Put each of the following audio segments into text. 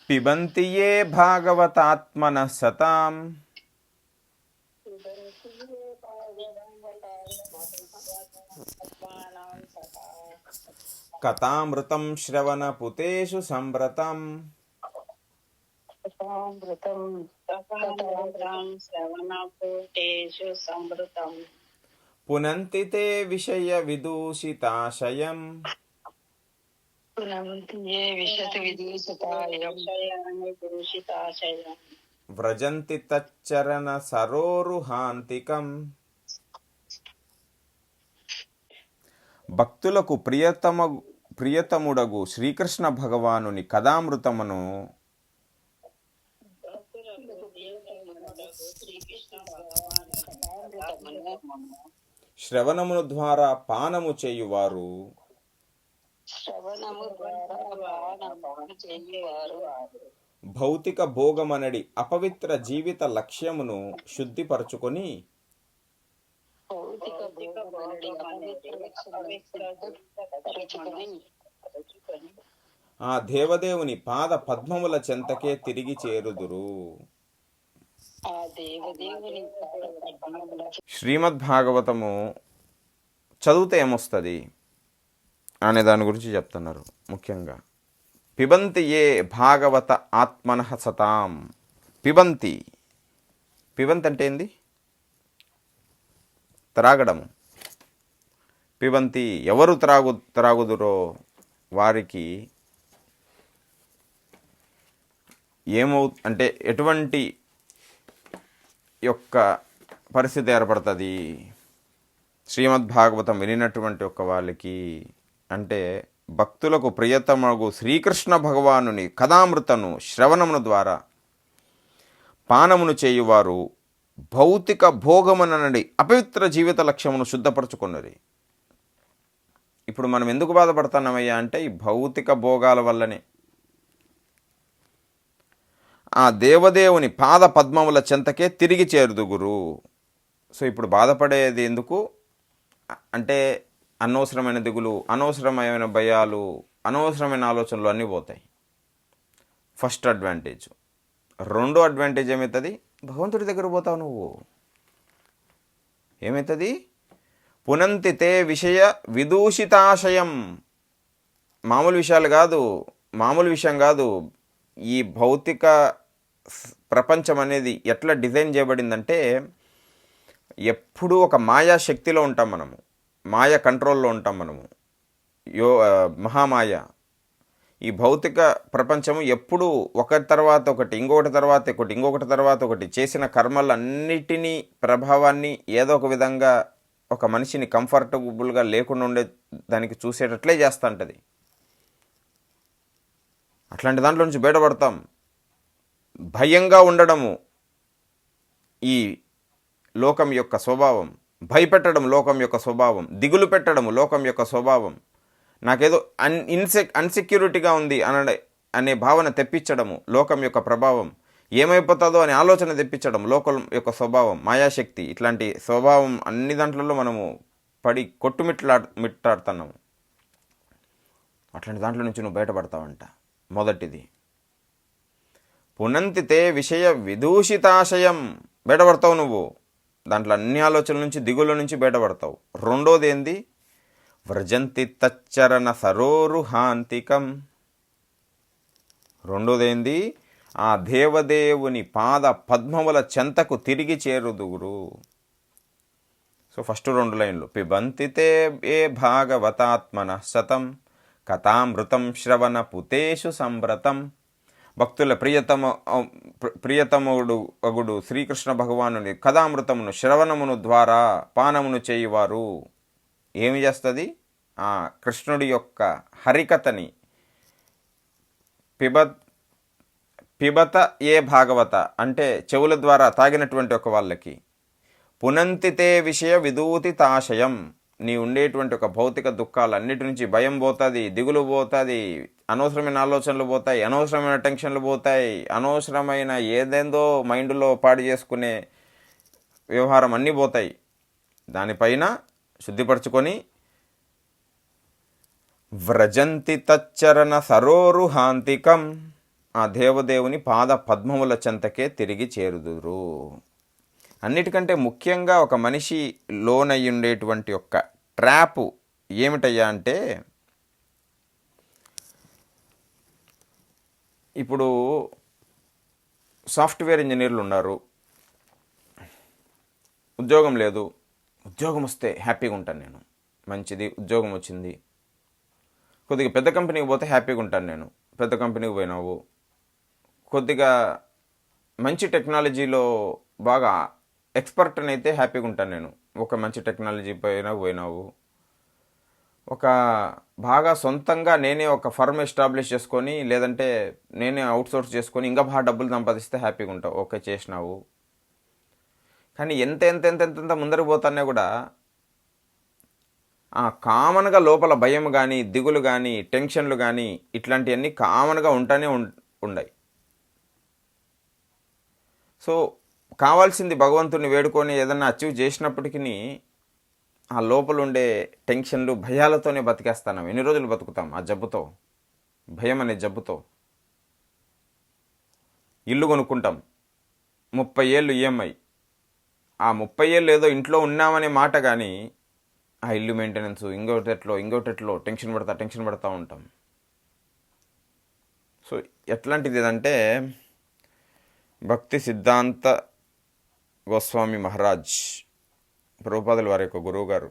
పిబంతి యే భాగవతాత్మనః సతాం కథామృతం శ్రవణపుతేషు సంవ్రతం పునంతి తే విషయ విదూషితాశయం వ్రజంతి తచ్చరణ సరోరుహాంతికం. భక్తులకు ప్రియతముడగు శ్రీకృష్ణ భగవానుని కథామృతమును శ్రవణమును ద్వారా పానము చేయువారు భౌతిక భోగమనడి అపవిత్ర జీవిత లక్ష్యమును శుద్ధిపరచుకొని ఆ దేవదేవుని పాద పద్మముల చెంతకే తిరిగి చేరుదురు. శ్రీమద్ భాగవతము చదివితే ఏమొస్తుంది అనే దాని గురించి చెప్తున్నారు. ముఖ్యంగా పిబంతి యే భాగవత ఆత్మనః సతాం. పిబంతి అంటే ఏంది? త్రాగడము. పిబంతి ఎవరు త్రాగుదురో వారికి అంటే ఎటువంటి యొక్క పరిస్థితి ఏర్పడుతుంది శ్రీమద్భాగవతం వినినటువంటి ఒక వాళ్ళకి అంటే భక్తులకు ప్రియతమగు శ్రీకృష్ణ భగవానుని కథామృతను శ్రవణమును ద్వారా పానమును చేయువారు భౌతిక భోగముననడి అపవిత్ర జీవిత లక్ష్యమును శుద్ధపరచుకున్నది. ఇప్పుడు మనం ఎందుకు బాధపడుతున్నామయ్యా అంటే ఈ భౌతిక భోగాల వల్లనే. ఆ దేవదేవుని పాద పద్మముల చెంతకే తిరిగి చేరుదుగురు. సో ఇప్పుడు బాధపడేది ఎందుకు అంటే అనవసరమైన దిగులు, అనవసరమైన భయాలు, అనవసరమైన ఆలోచనలు అన్నీ పోతాయి. First advantage. రెండో అడ్వాంటేజ్ ఏమవుతుంది? భగవంతుడి దగ్గర పోతావు నువ్వు. ఏమవుతుంది? పునంతి తే విషయ విదూషితాశయం. మామూలు విషయం కాదు. ఈ భౌతిక ప్రపంచం అనేది ఎట్లా డిజైన్ చేయబడిందంటే ఎప్పుడూ ఒక మాయా శక్తిలో ఉంటాం మనము, మాయ కంట్రోల్లో ఉంటాం మనము. మహామాయ. ఈ భౌతిక ప్రపంచము ఎప్పుడూ ఒకటి తర్వాత ఒకటి, ఇంకొకటి తర్వాత ఒకటి చేసిన కర్మలన్నిటినీ ప్రభావాన్ని ఏదో ఒక విధంగా ఒక మనిషిని కంఫర్టబుల్గా లేకుండా ఉండే దానికి చూసేటట్లే చేస్తూ ఉంటుంది. అట్లాంటి దాంట్లో నుంచి బయటపడతాం. భయంగా ఉండడము ఈ లోకం యొక్క స్వభావం, భయపెట్టడం లోకం యొక్క స్వభావం, దిగులు పెట్టడము లోకం యొక్క స్వభావం, నాకేదో అన్సెక్యూరిటీగా ఉంది అనే భావన తెప్పించడము లోకం యొక్క ప్రభావం, ఏమైపోతుందో అనే ఆలోచన తెప్పించడం లోకం యొక్క స్వభావం, మాయాశక్తి. ఇట్లాంటి స్వభావం అన్ని దాంట్లలో మనము పడి మిట్టాడుతున్నాము. అట్లాంటి దాంట్లో నుంచి నువ్వు బయటపడతావంట. మొదటిది పునంతి తే విషయ విదూషితాశయం. బయటపడతావు నువ్వు దాంట్లో అన్ని ఆలోచనల నుంచి, దిగుల నుంచి బయటపడతావు. రెండోది ఏంది? వ్రజంతి తచ్చరణ సరోరుహాంతికం. రెండోదేంది? ఆ దేవదేవుని పాద పద్మముల చెంతకు తిరిగి చేరుదుగురు. సో ఫస్ట్ 2 లైన్లు పిబంతి తే ఏ భాగవతాత్మనః సతం కథామృతం శ్రవణ పుతేషు సంవ్రతం. భక్తుల ప్రియతముడు అగుడు శ్రీకృష్ణ భగవానుని కథామృతమును శ్రవణమును ద్వారా పానమును చేయువారు ఏమి చేస్తుంది? ఆ కృష్ణుడి యొక్క హరికథని పిబత ఏ భాగవత అంటే చెవుల ద్వారా తాగినటువంటి ఒక వాళ్ళకి పునంతితే విషయ విదూతితాశయం. నీ ఉండేటువంటి ఒక భౌతిక దుఃఖాలన్నిటి నుంచి భయం పోతుంది, దిగులు పోతుంది, అనవసరమైన ఆలోచనలు పోతాయి, అనవసరమైన టెన్షన్లు పోతాయి, అనవసరమైన ఏదేందో మైండ్లో పాడు చేసుకునే వ్యవహారం అన్నీ పోతాయి. దానిపైన శుద్ధిపరచుకొని వ్రజంతి తచ్చరణ సరోరుహాంతికం. ఆ దేవదేవుని పాద పద్మముల చెంతకే తిరిగి చేరుదురు. అన్నిటికంటే ముఖ్యంగా ఒక మనిషి లోనయ్యి ఉండేటువంటి ఒక ట్రాపు ఏమిటయ్యా అంటే, ఇప్పుడు సాఫ్ట్వేర్ ఇంజనీర్లు ఉన్నారు, ఉద్యోగం లేదు, ఉద్యోగం వస్తే హ్యాపీగా ఉంటాను నేను, మంచిది ఉద్యోగం వచ్చింది, కొద్దిగా పెద్ద కంపెనీకి పోతే హ్యాపీగా ఉంటాను నేను, పెద్ద కంపెనీకి పోయినావు, కొద్దిగా మంచి టెక్నాలజీలో బాగా ఎక్స్పర్ట్ అని అయితే హ్యాపీగా ఉంటాను నేను, ఒక మంచి టెక్నాలజీ పోయినావు, ఒక బాగా సొంతంగా నేనే ఒక ఫర్మ్ ఎస్టాబ్లిష్ చేసుకొని లేదంటే నేనే అవుట్సోర్స్ చేసుకొని ఇంకా బాగా డబ్బులు సంపాదిస్తే హ్యాపీగా ఉంటావు, ఓకే చేసినావు. కానీ ఎంత ఎంత ఎంత ఎంత ఎంత ముందరకు పోతానే కూడా కామన్గా లోపల భయం కానీ, దిగులు కానీ, టెన్షన్లు కానీ ఇట్లాంటివన్నీ కామన్గా ఉంటానే ఉన్నాయి. సో కావాల్సింది భగవంతుని వేడుకొని ఏదన్నా అచీవ్ చేసినప్పటికీ ఆ లోపల ఉండే టెన్షన్లు, భయాలతోనే బతికేస్తాం. ఎన్ని రోజులు బతుకుతాం ఆ జబ్బుతో, భయం అనే జబ్బుతో? ఇల్లు కొనుక్కుంటాం, 30 ఏళ్ళు ఈఎంఐ. ఆ 30 ఏళ్ళు ఏదో ఇంట్లో ఉన్నామనే మాట కానీ ఆ ఇల్లు మెయింటెనెన్స్ ఇంకోటెట్లో టెన్షన్ పడతా ఉంటాం. సో ఎట్లాంటిది ఏదంటే, భక్తి సిద్ధాంత గోస్వామి మహారాజ్ ప్రభుపాదుల వారి యొక్క గురువు గారు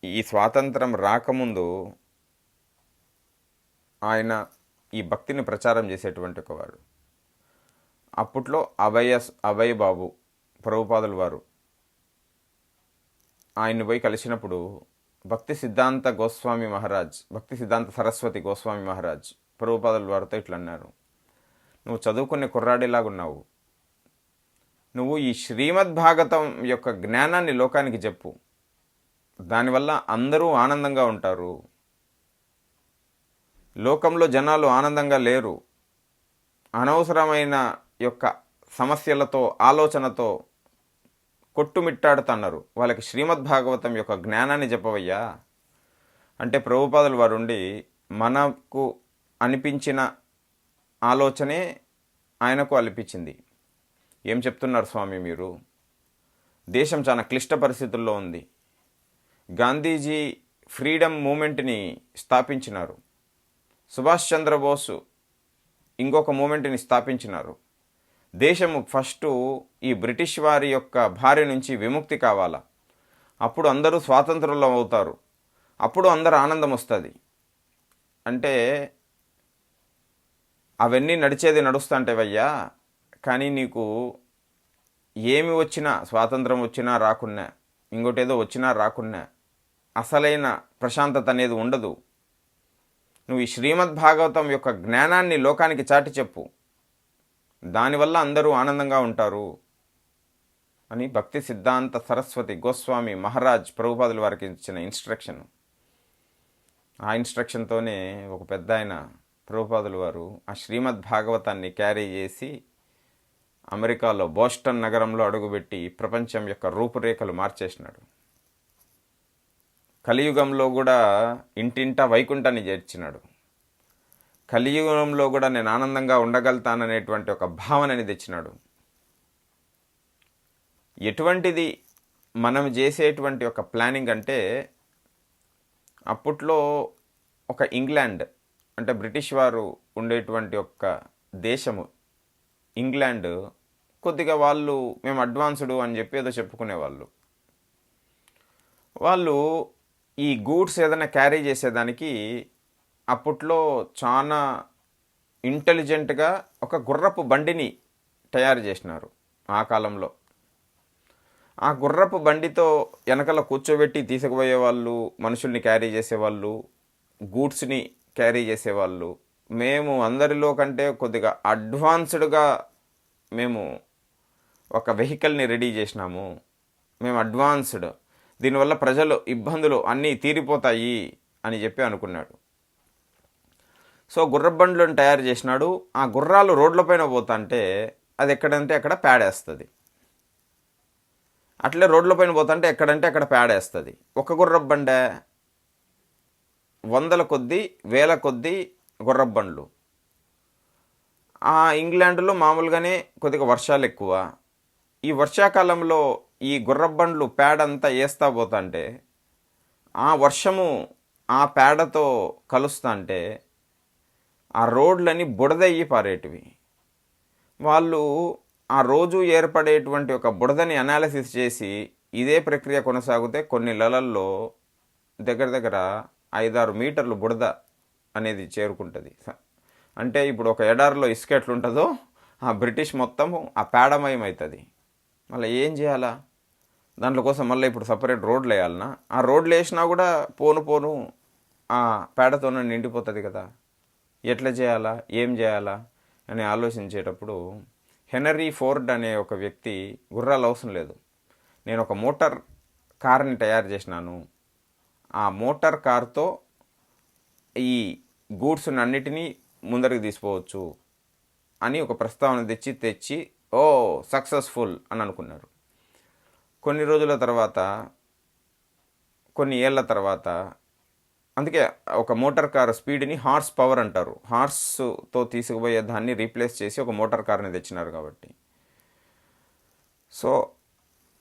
ఈ స్వాతంత్రం రాకముందు ఆయన ఈ భక్తిని ప్రచారం చేసేటువంటి ఒకవారు. అప్పట్లో అభయ బాబు ప్రభుపాదుల వారు ఆయన్ని పోయి కలిసినప్పుడు భక్తి సిద్ధాంత గోస్వామి మహారాజ్, భక్తి సిద్ధాంత సరస్వతి గోస్వామి మహారాజ్ ప్రభుపాదుల వారితో ఇట్లా అన్నారు, నువ్వు చదువుకునే కుర్రాడిలాగున్నావు, నువ్వు ఈ శ్రీమద్ భాగవతం యొక్క జ్ఞానాన్ని లోకానికి చెప్పు, దానివల్ల అందరూ ఆనందంగా ఉంటారు. లోకంలో జనాలు ఆనందంగా లేరు, అనవసరమైన యొక్క సమస్యలతో ఆలోచనతో కొట్టుమిట్టాడుతున్నారు, వాళ్ళకి శ్రీమద్ భాగవతం యొక్క జ్ఞానాన్ని చెప్పవయ్యా అంటే ప్రభుపాదుల వారు ఉండి మనకు అనిపించిన ఆలోచనే ఆయనకు అనిపించింది. ఏం చెప్తున్నారు స్వామి మీరు, దేశం చాలా క్లిష్ట పరిస్థితుల్లో ఉంది, గాంధీజీ ఫ్రీడమ్ మూమెంట్ని స్థాపించినారు, సుభాష్ చంద్రబోసు ఇంకొక మూమెంట్ని స్థాపించినారు, దేశము ఫస్టు ఈ బ్రిటిష్ వారి యొక్క భార్య నుంచి విముక్తి కావాలా, అప్పుడు అందరూ స్వాతంత్రులు అవుతారు, అప్పుడు అందరూ ఆనందం వస్తుంది అంటే అవన్నీ నడిచేది నడుస్తుంటేవయ్యా. కానీ నీకు ఏమి వచ్చినా, స్వాతంత్రం వచ్చినా రాకున్నా, ఇంకోటేదో వచ్చినా రాకున్నా అసలైన ప్రశాంతత అనేది ఉండదు. నువ్వు ఈ శ్రీమద్ భాగవతం యొక్క జ్ఞానాన్ని లోకానికి చాటి చెప్పు, దానివల్ల అందరూ ఆనందంగా ఉంటారు అని భక్తి సిద్ధాంత సరస్వతి గోస్వామి మహారాజ్ ప్రభుపాదుల వారికి ఇచ్చిన ఇన్స్ట్రక్షన్. ఆ ఇన్స్ట్రక్షన్తోనే ఒక పెద్ద ఆయన ప్రభుపాదుల వారు ఆ శ్రీమద్ భాగవతాన్ని క్యారీ చేసి అమెరికాలో బోస్టన్ నగరంలో అడుగుపెట్టి ప్రపంచం యొక్క రూపురేఖలు మార్చేసినాడు. కలియుగంలో కూడా ఇంటింటా వైకుంఠాన్ని చేర్చినాడు. కలియుగంలో కూడా నేను ఆనందంగా ఉండగలుగుతాననేటువంటి ఒక భావనని తెచ్చినాడు. ఎటువంటిది మనం చేసేటువంటి ఒక ప్లానింగ్ అంటే, అప్పట్లో ఒక ఇంగ్లాండ్ అంటే బ్రిటిష్ వారు ఉండేటువంటి ఒక దేశము ఇంగ్లాండ్, కొద్దిగా వాళ్ళు మేము అడ్వాన్స్డ్ అని చెప్పి ఏదో చెప్పుకునేవాళ్ళు. వాళ్ళు ఈ గూడ్స్ ఏదైనా క్యారీ చేసేదానికి అప్పట్లో చాలా ఇంటెలిజెంట్గా ఒక గుర్రపు బండిని తయారు చేసినారు ఆ కాలంలో. ఆ గుర్రపు బండితో వెనకాల కూర్చోబెట్టి తీసుకుపోయేవాళ్ళు, మనుషుల్ని క్యారీ చేసేవాళ్ళు, గూడ్స్ని క్యారీ చేసేవాళ్ళు. మేము అందరిలో కంటే కొద్దిగా అడ్వాన్స్డ్గా మేము ఒక వెహికల్ని రెడీ చేసినాము, మేము అడ్వాన్స్డ్, దీనివల్ల ప్రజలు ఇబ్బందులు అన్నీ తీరిపోతాయి అని చెప్పి అనుకున్నాడు. సో గుర్రబండ్లను తయారు చేసినాడు. ఆ గుర్రాలు రోడ్లపైన పోతుంటే అది ఎక్కడంటే అక్కడ పేడేస్తుంది, అట్లే రోడ్లపైన పోతుంటే ఎక్కడంటే అక్కడ పేడేస్తుంది. ఒక గుర్రబండే 100 కొద్దీ 1000 కొద్దీ గుర్రబండ్లు. ఇంగ్లాండ్లో మామూలుగానే కొద్దిగా వర్షాలు ఎక్కువ. ఈ వర్షాకాలంలో ఈ గుర్రబండ్లు పేడ అంతా వేస్తా పోతుంటే ఆ వర్షము ఆ పేడతో కలుస్తుంటే ఆ రోడ్లని బుడదయ్యి పారేటివి. వాళ్ళు ఆ రోజు ఏర్పడేటువంటి ఒక బుడదని అనాలిసిస్ చేసి ఇదే ప్రక్రియ కొనసాగితే కొన్ని నెలల్లో దగ్గర దగ్గర 5-6 మీటర్లు బుడద అనేది చేరుకుంటుంది. అంటే ఇప్పుడు ఒక ఎడారిలో ఇసుక ఎట్లుంటుందో ఆ బ్రిటిష్ మొత్తము ఆ పేడమయం అవుతుంది. మళ్ళీ ఏం చేయాలా? దాంట్లో కోసం మళ్ళీ ఇప్పుడు సపరేట్ రోడ్లు వేయాలన్నా? ఆ రోడ్లు వేసినా కూడా పోను ఆ పేడతోనే నిండిపోతుంది కదా. ఎట్లా చేయాలా, ఏం చేయాలా అని ఆలోచించేటప్పుడు హెనరీ ఫోర్డ్ అనే ఒక వ్యక్తి గుర్రాలు అవసరం లేదు, నేను ఒక మోటార్ కార్ని తయారు చేసినాను, ఆ మోటార్ కార్తో ఈ గూడ్స్ని అన్నిటినీ ముందరికి తీసుకోవచ్చు అని ఒక ప్రస్తావన తెచ్చి సక్సెస్ఫుల్ అని అనుకున్నారు. కొన్ని రోజుల తర్వాత, కొన్ని ఏళ్ళ తర్వాత, అందుకే ఒక మోటార్ కార్ స్పీడ్ని హార్స్ పవర్ అంటారు, హార్స్తో తీసుకుపోయే దాన్ని రీప్లేస్ చేసి ఒక మోటార్ కార్ని తెచ్చినారు కాబట్టి. సో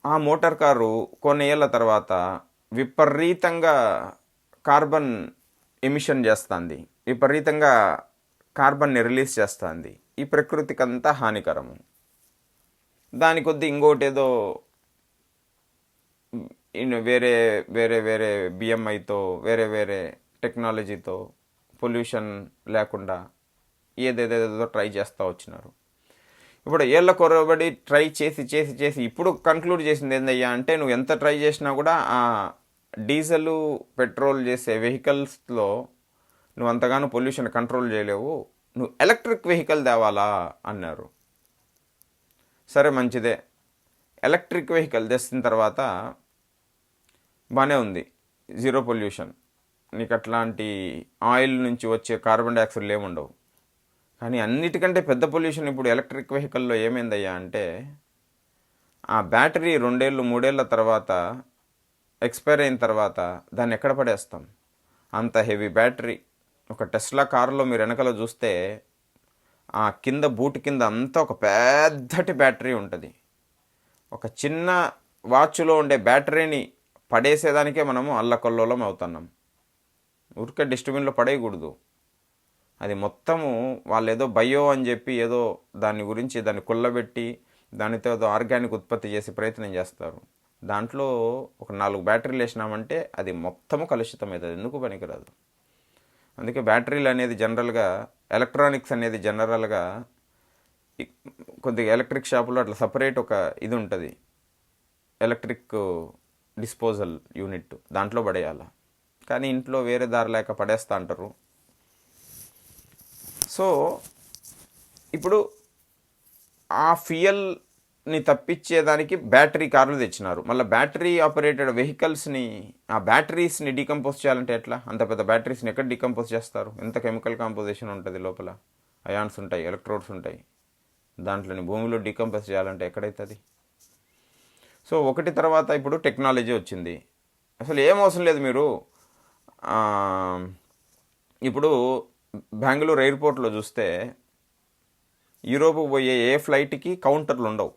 ఆ మోటార్ కారు కొన్ని ఏళ్ళ తర్వాత విపరీతంగా కార్బన్ ఎమిషన్ చేస్తుంది, విపరీతంగా కార్బన్ని రిలీజ్ చేస్తుంది. ఈ ప్రకృతికి అంతా హానికరము. దాని కొద్దీ ఇంకోటి ఏదో వేరే వేరే వేరే బిఎంఐతో వేరే టెక్నాలజీతో పొల్యూషన్ లేకుండా ఏదేదేదో ట్రై చేస్తూ వచ్చినారు. ఇప్పుడు ఏళ్ళ కొరబడి ట్రై చేసి ఇప్పుడు కన్క్లూడ్ చేసింది ఏందయ్యా అంటే, నువ్వు ఎంత ట్రై చేసినా కూడా ఆ డీజిల్ పెట్రోల్ చేసే వెహికల్స్లో నువ్వు అంతగానో పొల్యూషన్ కంట్రోల్ చేయలేవు, నువ్వు ఎలక్ట్రిక్ వెహికల్ తేవాలా అన్నారు. సరే మంచిదే, ఎలక్ట్రిక్ వెహికల్ తెచ్చిన తర్వాత బాగానే ఉంది, జీరో పొల్యూషన్, నీకు అట్లాంటి ఆయిల్ నుంచి వచ్చే కార్బన్ డైఆక్సైడ్లు ఏముండవు. కానీ అన్నిటికంటే పెద్ద పొల్యూషన్ ఇప్పుడు ఎలక్ట్రిక్ వెహికల్లో ఏమైందయ్యా అంటే, ఆ బ్యాటరీ 2-3 ఏళ్ళ తర్వాత ఎక్స్పైర్ అయిన తర్వాత దాన్ని ఎక్కడ పడేస్తాం? అంత హెవీ బ్యాటరీ. ఒక టెస్లా కారులో మీరు వెనకాల చూస్తే ఆ కింద బూట్ కింద అంతా ఒక పెద్దటి బ్యాటరీ ఉంటుంది. ఒక చిన్న వాచ్లో ఉండే బ్యాటరీని పడేసేదానికే మనము అల్లకల్లోలం అవుతున్నాం. ఊరికే డస్ట్బిన్లో పడేయకూడదు. అది మొత్తము వాళ్ళు ఏదో బయో అని చెప్పి ఏదో దాని గురించి దాన్ని కుళ్ళబెట్టి దానితో ఏదో ఆర్గానిక్ ఉత్పత్తి చేసే ప్రయత్నం చేస్తారు. దాంట్లో ఒక 4 బ్యాటరీలు వేసినామంటే అది మొత్తము కలుషితం అవుతుంది, ఎందుకు పనికిరాదు. అందుకే బ్యాటరీలు అనేది జనరల్గా, ఎలక్ట్రానిక్స్ అనేది జనరల్గా కొద్దిగా ఎలక్ట్రిక్ షాపులో అట్లా సపరేట్ ఒక ఇది ఉంటుంది, ఎలక్ట్రిక్ డిస్పోజల్ యూనిట్, దాంట్లో పడేయాలి. కానీ ఇంట్లో వేరే దారి లేక పడేస్తూ అంటారు. సో ఇప్పుడు ఆ ఫ్యూయల్ని తప్పించేదానికి బ్యాటరీ కార్లు తెచ్చినారు. మళ్ళీ బ్యాటరీ ఆపరేటెడ్ వెహికల్స్ని, ఆ బ్యాటరీస్ని డీకంపోజ్ చేయాలంటే ఎట్లా? అంత పెద్ద బ్యాటరీస్ని ఎక్కడ డీకంపోజ్ చేస్తారు? ఎంత కెమికల్ కాంపోజిషన్ ఉంటుంది, లోపల అయాన్స్ ఉంటాయి, ఎలక్ట్రోడ్స్ ఉంటాయి. దాంట్లోని భూమిలో డీకంపోజ్ చేయాలంటే ఎక్కడైతుంది? సో ఒకటి తర్వాత ఇప్పుడు టెక్నాలజీ వచ్చింది. అసలు ఏం అవసరం లేదు. మీరు ఇప్పుడు బెంగళూరు ఎయిర్పోర్ట్లో చూస్తే యూరోప్కి పోయే ఏ ఫ్లైట్కి కౌంటర్లు ఉండవు,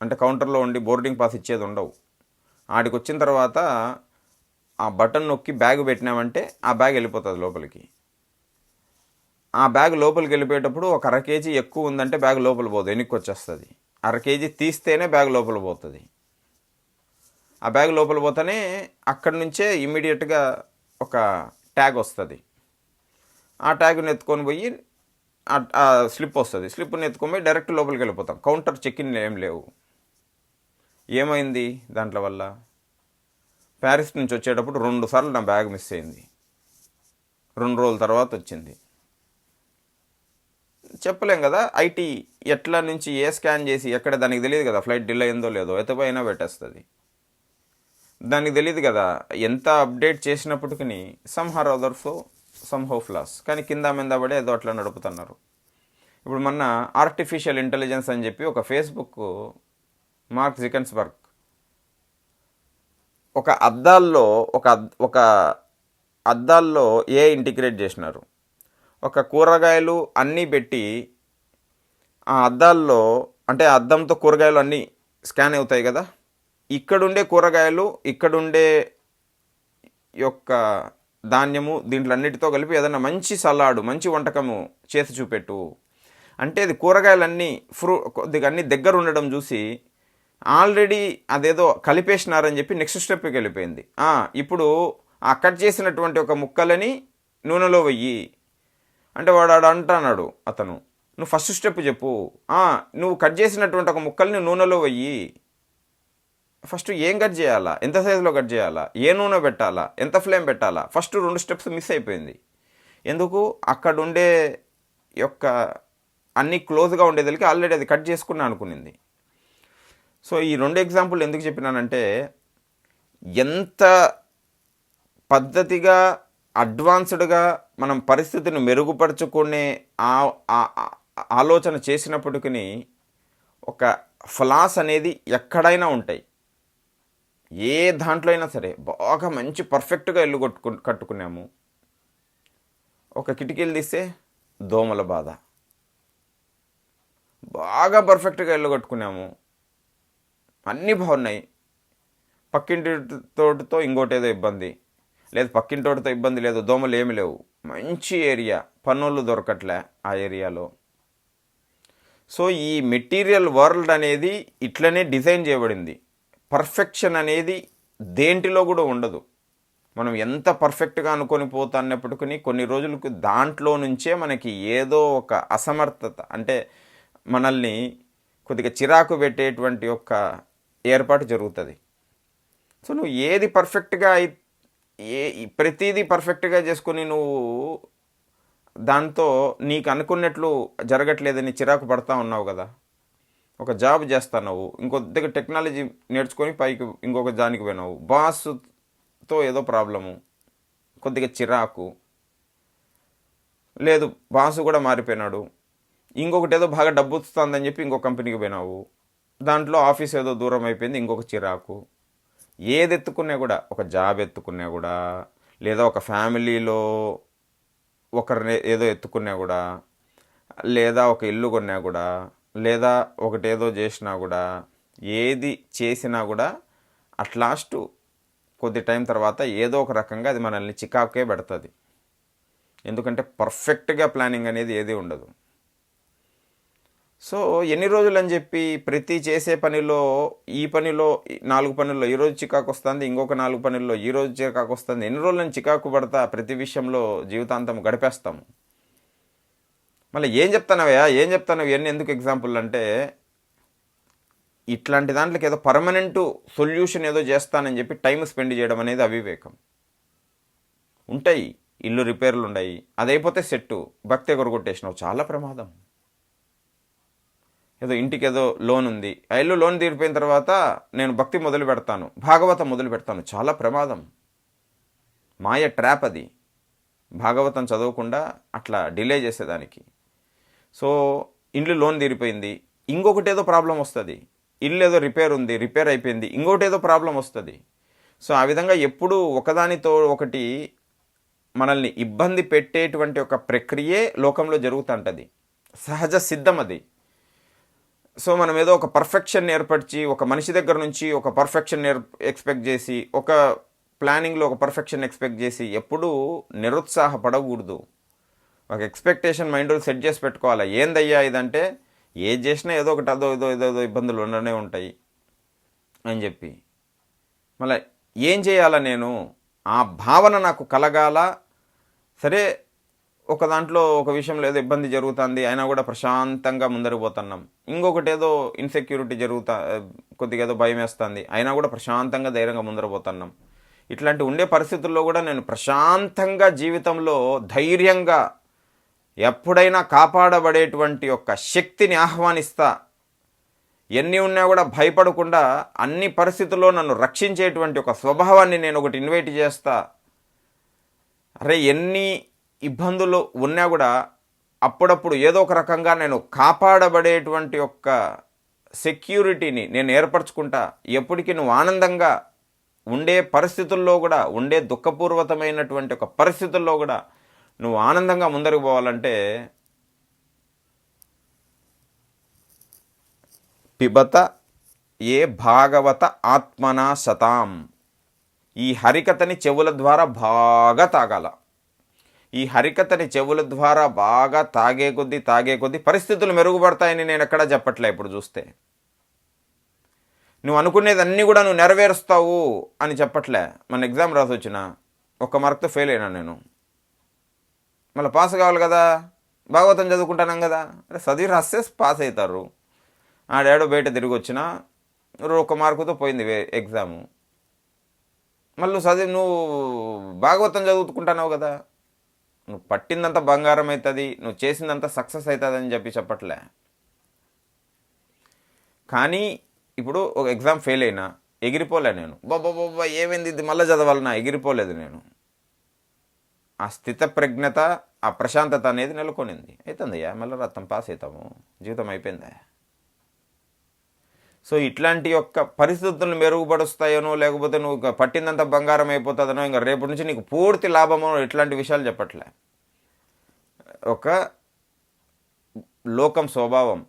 అంటే కౌంటర్లో ఉండి బోర్డింగ్ పాస్ ఇచ్చేది ఉండవు. ఆడికి వచ్చిన తర్వాత ఆ బటన్ నొక్కి బ్యాగ్ పెట్టినామంటే ఆ బ్యాగ్ వెళ్ళిపోతుంది లోపలికి. ఆ బ్యాగ్ లోపలికి వెళ్ళిపోయేటప్పుడు ఒక 1/2 kg ఎక్కువ ఉందంటే బ్యాగ్ లోపల పోదు, వెనక్కి వచ్చేస్తుంది. 1/2 kg తీస్తేనే బ్యాగ్ లోపల పోతుంది. ఆ బ్యాగ్ లోపల పోతేనే అక్కడి నుంచే ఇమ్మీడియట్గా ఒక ట్యాగ్ వస్తుంది. ఆ ట్యాగ్ని ఎత్తుకొని పోయి ఆ స్లిప్ వస్తుంది, స్లిప్ని ఎత్తుకొని పోయి డైరెక్ట్ లోపలికి వెళ్ళిపోతాం. కౌంటర్ చెక్-ఇన్ ఏం లేవు. ఏమైంది దాంట్లో వల్ల? ప్యారిస్ నుంచి వచ్చేటప్పుడు 2 సార్లు నా బ్యాగ్ మిస్ అయింది, 2 రోజుల తర్వాత వచ్చింది. చెప్పలేం కదా, ఐటీ ఎట్లా నుంచి ఏ స్కాన్ చేసి ఎక్కడ దానికి తెలియదు కదా, ఫ్లైట్ డిలే అయిందో లేదో ఎత్తపోయినా పెట్టేస్తుంది. దానికి తెలియదు కదా, ఎంత అప్డేట్ చేసినప్పటికీ సమ్హౌ ఫ్లాస్, కానీ కింద మీద పడి ఏదో అట్లా నడుపుతున్నారు. ఇప్పుడు మొన్న ఆర్టిఫిషియల్ ఇంటెలిజెన్స్ అని చెప్పి ఒక ఫేస్బుక్ మార్క్ జుకర్బర్గ్ ఒక అద్దాల్లో ఏ ఇంటిగ్రేట్ చేసినారు. ఒక కూరగాయలు అన్నీ పెట్టి ఆ అద్దాల్లో అంటే ఆ అద్దంతో కూరగాయలు అన్నీ స్కాన్ అవుతాయి కదా, ఇక్కడుండే కూరగాయలు ఇక్కడుండే యొక్క ధాన్యము దీంట్లో అన్నిటితో కలిపి ఏదైనా మంచి సలాడు మంచి వంటకము చేసి చూపెట్టు అంటే అది కూరగాయలన్నీ కొద్దిగా అన్నీ దగ్గర ఉండడం చూసి ఆల్రెడీ అదేదో కలిపేసినారని చెప్పి నెక్స్ట్ స్టెప్కి వెళ్ళిపోయింది. ఇప్పుడు ఆ కట్ చేసినటువంటి ఒక ముక్కలని నూనెలో వెయ్యి అంటే వాడు అంటున్నాడు అతను, నువ్వు ఫస్ట్ స్టెప్ చెప్పు, నువ్వు కట్ చేసినటువంటి ఒక ముక్కల్ని నూనెలో వెయ్యి. ఫస్ట్ ఏం కట్ చేయాలా, ఎంత సైజులో కట్ చేయాలా, ఏ నూనె పెట్టాలా, ఎంత ఫ్లేమ్ పెట్టాలా, ఫస్ట్ 2 స్టెప్స్ మిస్ అయిపోయింది. ఎందుకు, అక్కడ ఉండే యొక్క అన్నీ క్లోజ్గా ఉండేదానికి ఆల్రెడీ అది కట్ చేసుకున్నా అనుకునింది. సో ఈ 2 ఎగ్జాంపుల్ ఎందుకు చెప్పినానంటే ఎంత పద్ధతిగా అడ్వాన్స్డ్గా మనం పరిస్థితిని మెరుగుపరుచుకునే ఆలోచన చేసినప్పటికీ ఒక ఫ్లాస్ అనేది ఎక్కడైనా ఉంటాయి. ఏ దాంట్లో అయినా సరే బాగా మంచి పర్ఫెక్ట్గా ఇల్లు కట్టుకున్నాము, ఒక కిటికీలు తీస్తే దోమల బాధ. బాగా పర్ఫెక్ట్గా ఇల్లు కట్టుకున్నాము, అన్నీ బాగున్నాయి, పక్కింటి తోటితో ఇంకోటేదో ఇబ్బంది లేదు, పక్కింటోటితో ఇబ్బంది లేదు, దోమలు ఏమి లేవు, మంచి ఏరియా, పన్నులు దొరకట్లే ఆ ఏరియాలో. సో ఈ మెటీరియల్ వరల్డ్ అనేది ఇట్లనే డిజైన్ చేయబడింది. పర్ఫెక్షన్ అనేది దేంటిలో కూడా ఉండదు. మనం ఎంత పర్ఫెక్ట్గా అనుకొని పోతున్నప్పటికీ కొన్ని రోజులకు దాంట్లో నుంచే మనకి ఏదో ఒక అసమర్థత అంటే మనల్ని కొద్దిగా చిరాకు పెట్టేటువంటి యొక్క ఏర్పాటు జరుగుతుంది. సో నువ్వు ఏది పర్ఫెక్ట్గా ప్రతిదీ పర్ఫెక్ట్గా చేసుకుని నువ్వు దాంతో నీకు అనుకున్నట్లు జరగట్లేదని చిరాకు పడతా ఉన్నావు కదా. ఒక జాబ్ చేస్తున్నావు, ఇంకొద్దిగా టెక్నాలజీ నేర్చుకొని పైకి ఇంకొక దానికి పోయినావు, బాస్తో ఏదో ప్రాబ్లము, కొద్దిగా చిరాకు లేదు, బాసు కూడా మారిపోయినాడు, ఇంకొకటి ఏదో బాగా డబ్బు వస్తుందని చెప్పి ఇంకొక కంపెనీకి పోయినావు, దాంట్లో ఆఫీస్ ఏదో దూరం అయిపోయింది, ఇంకొక చిరాకు. ఏది ఎత్తుకున్నా కూడా, ఒక జాబ్ ఎత్తుకున్నా కూడా, లేదా ఒక ఫ్యామిలీలో ఒకరిని ఏదో ఎత్తుకున్నా కూడా, లేదా ఒక ఇల్లు కొన్నా కూడా, లేదా ఒకటేదో చేసినా కూడా, ఏది చేసినా కూడా అట్ లాస్ట్ కొద్ది టైం తర్వాత ఏదో ఒక రకంగా అది మనల్ని చికాకే పెడుతుంది. ఎందుకంటే పర్ఫెక్ట్గా ప్లానింగ్ అనేది ఏది ఉండదు. సో ఎన్ని రోజులు అని చెప్పి ప్రతి చేసే పనిలో ఈ పనిలో 4 పనుల్లో ఈరోజు చికాకు వస్తుంది, ఇంకొక 4 పనుల్లో ఈరోజు చికాకు వస్తుంది, ఎన్ని రోజులని చికాకు పడతా ప్రతి విషయంలో జీవితాంతం గడిపేస్తాము. మళ్ళీ ఏం చెప్తాను ఇవన్నీ ఎందుకు ఎగ్జాంపుల్ అంటే, ఇట్లాంటి దాంట్లోకి ఏదో పర్మనెంట్ సొల్యూషన్ ఏదో చేస్తానని చెప్పి టైం స్పెండ్ చేయడం అనేది అవివేకం. ఉంటాయి ఇల్లు రిపేర్లు ఉన్నాయి, అదైపోతే సెట్టు, భక్తి ఎగరగొట్టేసినావు, చాలా ప్రమాదం. ఏదో ఇంటికి ఏదో లోన్ ఉంది, ఆ ఇల్లు లోన్ తీరిపోయిన తర్వాత నేను భక్తి మొదలు పెడతాను, భాగవతం మొదలు పెడతాను, చాలా ప్రమాదం. మాయ ట్రాప్ అది, భాగవతం చదవకుండా అట్లా డిలే చేసేదానికి. సో ఇంట్లో లోన్ తీరిపోయింది, ఇంకొకటి ఏదో ప్రాబ్లం వస్తుంది, ఇల్లు ఏదో రిపేర్ అయిపోయింది, ఇంకొకటి ఏదో ప్రాబ్లం వస్తుంది. సో ఆ విధంగా ఎప్పుడూ ఒకదానితో ఒకటి మనల్ని ఇబ్బంది పెట్టేటువంటి ఒక ప్రక్రియే లోకంలో జరుగుతుంటుంది, సహజ సిద్ధం అది. సో మనం ఏదో ఒక పర్ఫెక్షన్ ఏర్పరిచి ఒక మనిషి దగ్గర నుంచి ఒక పర్ఫెక్షన్ ఎక్స్పెక్ట్ చేసి, ఒక ప్లానింగ్లో ఒక పర్ఫెక్షన్ ఎక్స్పెక్ట్ చేసి ఎప్పుడూ నిరుత్సాహపడకూడదు. ఒక ఎక్స్పెక్టేషన్ మైండ్లో సెట్ చేసి పెట్టుకోవాలి. ఏందయ్యా ఇదంటే, ఏది చేసినా ఏదో ఒకటి ఏదో ఇబ్బందులు ఉండనే ఉంటాయి అని చెప్పి, మళ్ళీ ఏం చేయాలా నేను, ఆ భావన నాకు కలగాల. సరే ఒక దాంట్లో ఒక విషయంలో ఏదో ఇబ్బంది జరుగుతుంది అయినా కూడా ప్రశాంతంగా ముందరకు పోతున్నాం, ఇంకొకటి ఏదో ఇన్సెక్యూరిటీ కొద్దిగా ఏదో భయం వేస్తుంది అయినా కూడా ప్రశాంతంగా ధైర్యంగా ముందరపోతున్నాం. ఇట్లాంటి ఉండే పరిస్థితుల్లో కూడా నేను ప్రశాంతంగా జీవితంలో ధైర్యంగా ఎప్పుడైనా కాపాడబడేటువంటి యొక్క శక్తిని ఆహ్వానిస్తా. ఎన్ని ఉన్నా కూడా భయపడకుండా అన్ని పరిస్థితుల్లో నన్ను రక్షించేటువంటి ఒక స్వభావాన్ని నేను ఒకటి ఇన్వైట్ చేస్తా. అరే ఎన్ని ఇబ్బందులు ఉన్నా కూడా అప్పుడప్పుడు ఏదో ఒక రకంగా నేను కాపాడబడేటువంటి యొక్క సెక్యూరిటీని నేను ఏర్పరచుకుంటా. ఎప్పటికీ నువ్వు ఆనందంగా ఉండే పరిస్థితుల్లో కూడా, ఉండే దుఃఖపూర్వకమైనటువంటి ఒక పరిస్థితుల్లో కూడా నువ్వు ఆనందంగా ముందరకు పోవాలంటే పిబత ఏ భాగవత ఆత్మనా శతాం. ఈ హరికథని చెవుల ద్వారా బాగా తాగాల. ఈ హరికథని చెవుల ద్వారా బాగా తాగే కొద్దీ పరిస్థితులు మెరుగుపడతాయని నేను ఎక్కడా చెప్పట్లే. ఇప్పుడు చూస్తే నువ్వు అనుకునేది అన్నీ కూడా నువ్వు నెరవేరుస్తావు అని చెప్పట్లే. మన ఎగ్జామ్ రాసి వచ్చిన 1 మార్కుతో ఫెయిల్ అయినా నేను, మళ్ళీ పాస్ కావాలి కదా, భాగవతం చదువుకుంటున్నాం కదా, అరే చదివి రాస్తే పాస్ అవుతారు. ఆడాడో బయట తిరిగి వచ్చినా 1 మార్కుతో పోయింది ఎగ్జాము. మళ్ళీ నువ్వు భాగవతం చదువుకుంటున్నావు కదా, నువ్వు పట్టిందంత బంగారం అవుతుంది, నువ్వు చేసిందంత సక్సెస్ అవుతుంది అని చెప్పట్లే. కానీ ఇప్పుడు ఒక ఎగ్జామ్ ఫెయిల్ అయినా ఎగిరిపోలే నేను, బాబా ఏమైంది ఇది మళ్ళీ చదవాలన్నా, ఎగిరిపోలేదు నేను. ఆ స్థితప్రజ్ఞత, ఆ ప్రశాంతత అనేది నెలకొనింది. అవుతుందయ్యా, మళ్ళీ రత్తం పాస్ అవుతాము, జీవితం అయిపోయిందా. సో ఇట్లాంటి యొక్క పరిస్థితులను మెరుగుపరుస్తాయనో, లేకపోతే నువ్వు పట్టిందంత బంగారం అయిపోతుందనో, ఇంకా రేపటి నుంచి నీకు పూర్తి లాభమో ఇట్లాంటి విషయాలు చెప్పట్లే. ఒక లోకం స్వభావం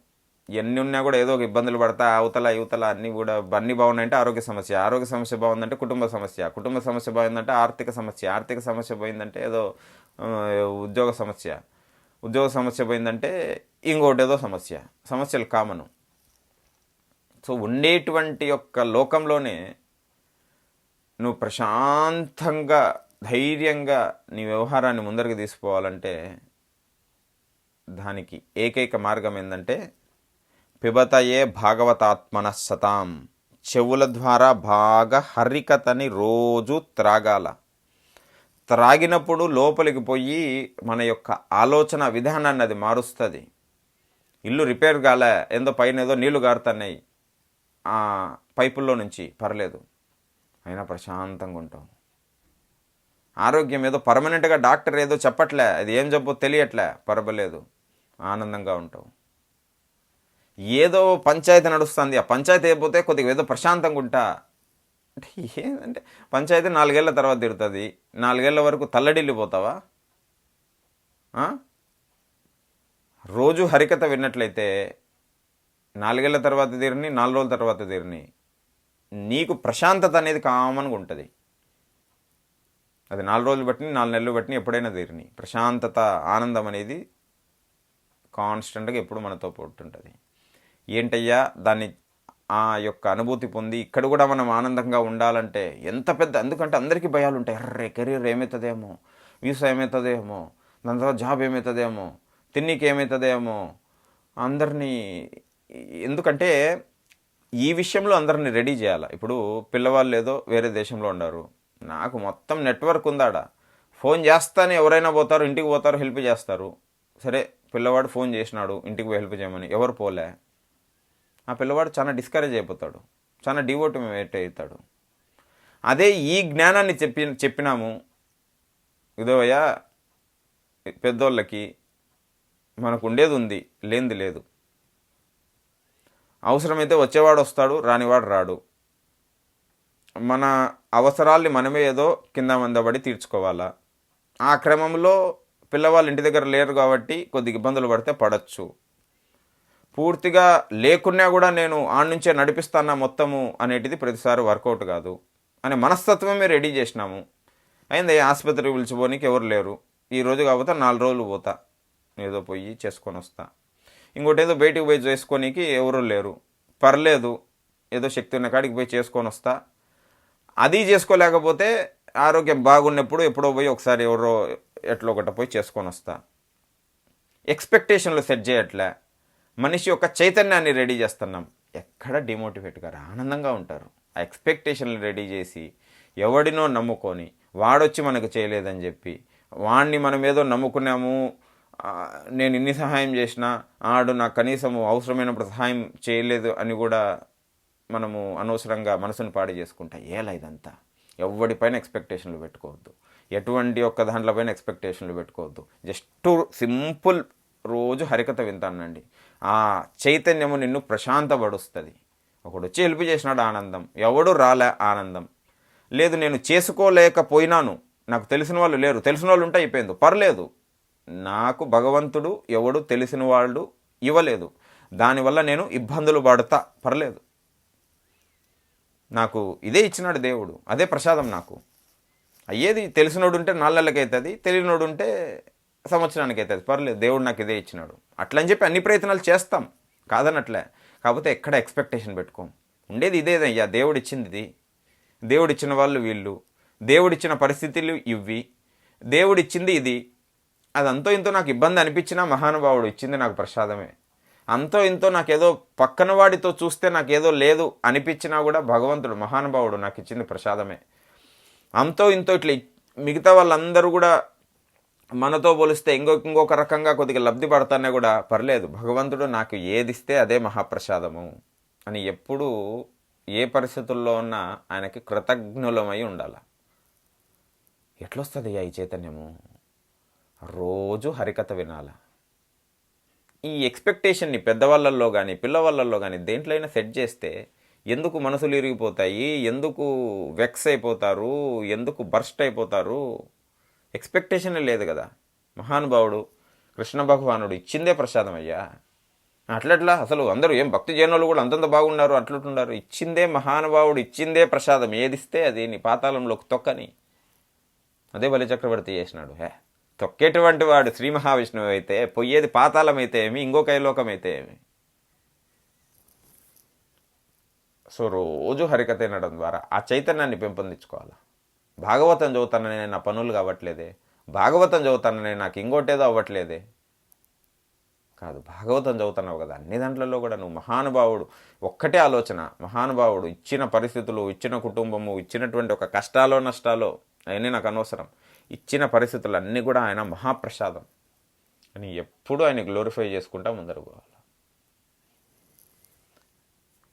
ఎన్ని ఉన్నా కూడా ఏదో ఒక ఇబ్బందులు పడతా, అవతల యువతల అన్నీ కూడా అన్నీ బాగున్నాయంటే ఆరోగ్య సమస్య బాగుందంటే కుటుంబ సమస్య బాగుందంటే ఆర్థిక సమస్య పోయిందంటే ఏదో ఉద్యోగ సమస్య పోయిందంటే ఇంకోటి ఏదో సమస్యలు కామను. సో ఉండేటువంటి యొక్క లోకంలోనే నువ్వు ప్రశాంతంగా ధైర్యంగా నీ వ్యవహారాన్ని ముందరికి తీసుకుపోవాలంటే దానికి ఏకైక మార్గం ఏంటంటే పిబతయే భాగవతాత్మన శతాం. చెవుల ద్వారా బాగా హరికథని రోజు త్రాగాల. త్రాగినప్పుడు లోపలికి పోయి మన యొక్క ఆలోచన విధానాన్ని అది మారుస్తుంది. ఇల్లు రిపేర్ కాలే, పైన ఏదో నీళ్లు గారుతున్నాయి ఆ పైపుల్లో నుంచి, పర్లేదు, అయినా ప్రశాంతంగా ఉంటాం. ఆరోగ్యం ఏదో పర్మనెంట్గా డాక్టర్ ఏదో చెప్పట్లే, అది ఏం జబ్బో తెలియట్లే, పర్వాలేదు, ఆనందంగా ఉంటాం. ఏదో పంచాయతీ నడుస్తుంది, ఆ పంచాయతీ అయిపోతే కొద్దిగా ఏదో ప్రశాంతంగా ఉంటా అంటే ఏంటంటే పంచాయతీ 4 ఏళ్ల తర్వాత తిడుతుంది, 4 ఏళ్ల వరకు తల్లడిల్లిపోతావా? రోజు హరికథ విన్నట్లయితే 4 ఏళ్ల తర్వాత తీరిని, 4 రోజుల తర్వాత తీరిని, నీకు ప్రశాంతత అనేది కామన్గా ఉంటుంది. అది 4 రోజులు బట్టి 4 నెలలు బట్టి ఎప్పుడైనా తీరిని ప్రశాంతత, ఆనందం అనేది కాన్స్టెంట్గా ఎప్పుడు మనతో ఉంటుంటుంది. ఏంటయ్యా దాన్ని ఆ యొక్క అనుభూతి పొంది ఇక్కడ కూడా మనం ఆనందంగా ఉండాలంటే ఎంత పెద్ద, ఎందుకంటే అందరికీ భయాలు ఉంటాయి. అర్రే కెరీర్ ఏమవుతుందేమో, వీసా ఏమవుతుందేమో, దాని తర్వాత జాబ్ ఏమవుతుందేమో, తిన్నీకి ఏమవుతుందేమో, అందరినీ, ఎందుకంటే ఈ విషయంలో అందరినీ రెడీ చేయాలి. ఇప్పుడు పిల్లవాళ్ళు ఏదో వేరే దేశంలో ఉన్నారు, నాకు మొత్తం నెట్వర్క్ ఉందాడ, ఫోన్ చేస్తానే ఎవరైనా పోతారు, ఇంటికి పోతారు, హెల్ప్ చేస్తారు. సరే పిల్లవాడు ఫోన్ చేసినాడు ఇంటికి పోయి హెల్ప్ చేయమని, ఎవరు పోలే, ఆ పిల్లవాడు చాలా డిస్కరేజ్ అయిపోతాడు, చాలా డిమోటివేట్ అవుతాడు. అదే ఈ జ్ఞానాన్ని చెప్పినాము, ఇదోయ్యా పెద్దోళ్ళకి మనకు ఉండేది ఉంది, లేనిది లేదు, అవసరమైతే వచ్చేవాడు వస్తాడు, రానివాడు రాడు, మన అవసరాల్ని మనమే ఏదో కింద మందబడి తీర్చుకోవాలా. ఆ క్రమంలో పిల్లవాళ్ళు ఇంటి దగ్గర లేరు కాబట్టి కొద్దిగా ఇబ్బందులు పడితే పడచ్చు. పూర్తిగా లేకున్నా కూడా నేను ఆడ నుంచే నడిపిస్తానా మొత్తము అనేటిది ప్రతిసారి వర్కౌట్ కాదు అనే మనస్తత్వమే రెడీ చేసినాము. అయింది ఆసుపత్రికి పిలిచిపోనికి ఎవరు లేరు, ఈరోజు కాకపోతే 4 రోజులు పోతా, ఏదో పోయి చేసుకొని వస్తా. ఇంకోటి ఏదో బయటికి పోయి చేసుకోనికి ఎవరు లేరు, పర్లేదు, ఏదో శక్తి ఉన్న కాడికి పోయి చేసుకొని వస్తా. అది చేసుకోలేకపోతే ఆరోగ్యం బాగున్నప్పుడు ఎప్పుడో పోయి ఒకసారి ఎవరో ఎట్లో ఒకట పోయి చేసుకొని వస్తా. ఎక్స్పెక్టేషన్లు సెట్ చేయట్లే, మనిషి యొక్క చైతన్యాన్ని రెడీ చేస్తున్నాం. ఎక్కడ డిమోటివేట్ గారు ఆనందంగా ఉంటారు. ఆ ఎక్స్పెక్టేషన్లు రెడీ చేసి ఎవడినో నమ్ముకొని వాడొచ్చి మనకు చేయలేదని చెప్పి వాడిని మనం ఏదో నమ్ముకున్నాము, నేను ఇన్ని సహాయం చేసినా ఆడు నాకు కనీసము అవసరమైనప్పుడు సహాయం చేయలేదు అని కూడా మనము అనవసరంగా మనసును పాడు చేసుకుంటా. ఏలా ఇదంతా ఎవడిపైన ఎక్స్పెక్టేషన్లు పెట్టుకోవద్దు, ఎటువంటి ఒక్క దాంట్లోపైన ఎక్స్పెక్టేషన్లు పెట్టుకోవద్దు. జస్ట్ సింపుల్ రోజు హరికథ వింటానండి, ఆ చైతన్యము నిన్ను ప్రశాంతపడుస్తుంది. ఒకడు వచ్చి హెల్ప్ చేసినాడు ఆనందం, ఎవడు రాలే ఆనందం లేదు, నేను చేసుకోలేకపోయినాను, నాకు తెలిసిన వాళ్ళు లేరు, తెలిసిన వాళ్ళు ఉంటే అయిపోయింది, పర్లేదు, నాకు భగవంతుడు ఎవడు తెలిసిన వాళ్ళు ఇవ్వలేదు, దానివల్ల నేను ఇబ్బందులు పడతా, పర్లేదు, నాకు ఇదే ఇచ్చినాడు దేవుడు, అదే ప్రసాదం నాకు. అయ్యేది తెలిసినోడు ఉంటే నాళ్ళకి అవుతుంది, తెలియనోడు ఉంటే సంవత్సరానికి అవుతుంది, పర్లేదు, దేవుడు నాకు ఇదే ఇచ్చినాడు అట్లని చెప్పి అన్ని ప్రయత్నాలు చేస్తాం, కాదనట్లే. కాకపోతే ఎక్కడ ఎక్స్పెక్టేషన్ పెట్టుకోం. ఉండేది ఇదేదయ్యా, దేవుడిచ్చింది ఇది, దేవుడిచ్చిన వాళ్ళు వీళ్ళు, దేవుడిచ్చిన పరిస్థితులు ఇవి, దేవుడిచ్చింది ఇది. అది అంతో ఇంతో నాకు ఇబ్బంది అనిపించినా మహానుభావుడు ఇచ్చింది నాకు ప్రసాదమే. అంతో ఇంతో నాకేదో పక్కన వాడితో చూస్తే నాకేదో లేదు అనిపించినా కూడా భగవంతుడు మహానుభావుడు నాకు ఇచ్చింది ప్రసాదమే. అంతో ఇంతో ఇట్లా మిగతా వాళ్ళందరూ కూడా మనతో పోలిస్తే ఇంకొక రకంగా కొద్దిగా లబ్ధి పడతానే కూడా పర్లేదు, భగవంతుడు నాకు ఏదిస్తే అదే మహాప్రసాదము అని ఎప్పుడూ ఏ పరిస్థితుల్లో ఉన్నా ఆయనకి కృతజ్ఞులమై ఉండాలి. ఎట్లొస్తుంది ఈ చైతన్యము? రోజు హరికథ వినాల. ఈ ఎక్స్పెక్టేషన్ని పెద్దవాళ్ళల్లో కానీ పిల్లవాళ్ళల్లో కానీ దేంట్లో అయినా సెట్ చేస్తే ఎందుకు మనసులు ఇరిగిపోతాయి, ఎందుకు వెక్స్ అయిపోతారు, ఎందుకు బర్స్ట్ అయిపోతారు? ఎక్స్పెక్టేషన్ లేదు కదా. మహానుభావుడు కృష్ణ భగవానుడు ఇచ్చిందే ప్రసాదం అయ్యా. అట్లట్లా అసలు అందరూ ఏం భక్తి జనులు కూడా అంతంత బాగున్నారు అట్లుంటున్నారు. ఇచ్చిందే మహానుభావుడు ఇచ్చిందే ప్రసాదం, ఏదిస్తే అది నీ పాతాళంలోకి తొక్కని. అదే బలిచక్రవర్తి చేసినాడు. తొక్కేటువంటి వాడు శ్రీ మహావిష్ణువు అయితే, పొయ్యేది పాతాళం అయితే ఏమి, ఇంకొక లోకం అయితే ఏమి. సో రోజు హరికథ వినడం ద్వారా ఆ చైతన్యాన్ని పెంపొందించుకోవాలి. భాగవతం చదువుతాననే నా పనులు కావట్లేదే, భాగవతం చదువుతాననే నాకు ఇంకోటేదో అవ్వట్లేదే. కాదు, భాగవతం చదువుతున్నావు కదా, అన్ని దాంట్లలో కూడా నువ్వు మహానుభావుడు ఒక్కటే ఆలోచన. మహానుభావుడు ఇచ్చిన పరిస్థితులు, ఇచ్చిన కుటుంబము, ఇచ్చినటువంటి ఒక కష్టాలో నష్టాలో అవన్నీ నాకు అనవసరం, ఇచ్చిన పరిస్థితులు అన్నీ కూడా ఆయన మహాప్రసాదం అని ఎప్పుడూ ఆయన గ్లోరిఫై చేసుకుంటా ముందరు పోవాలి.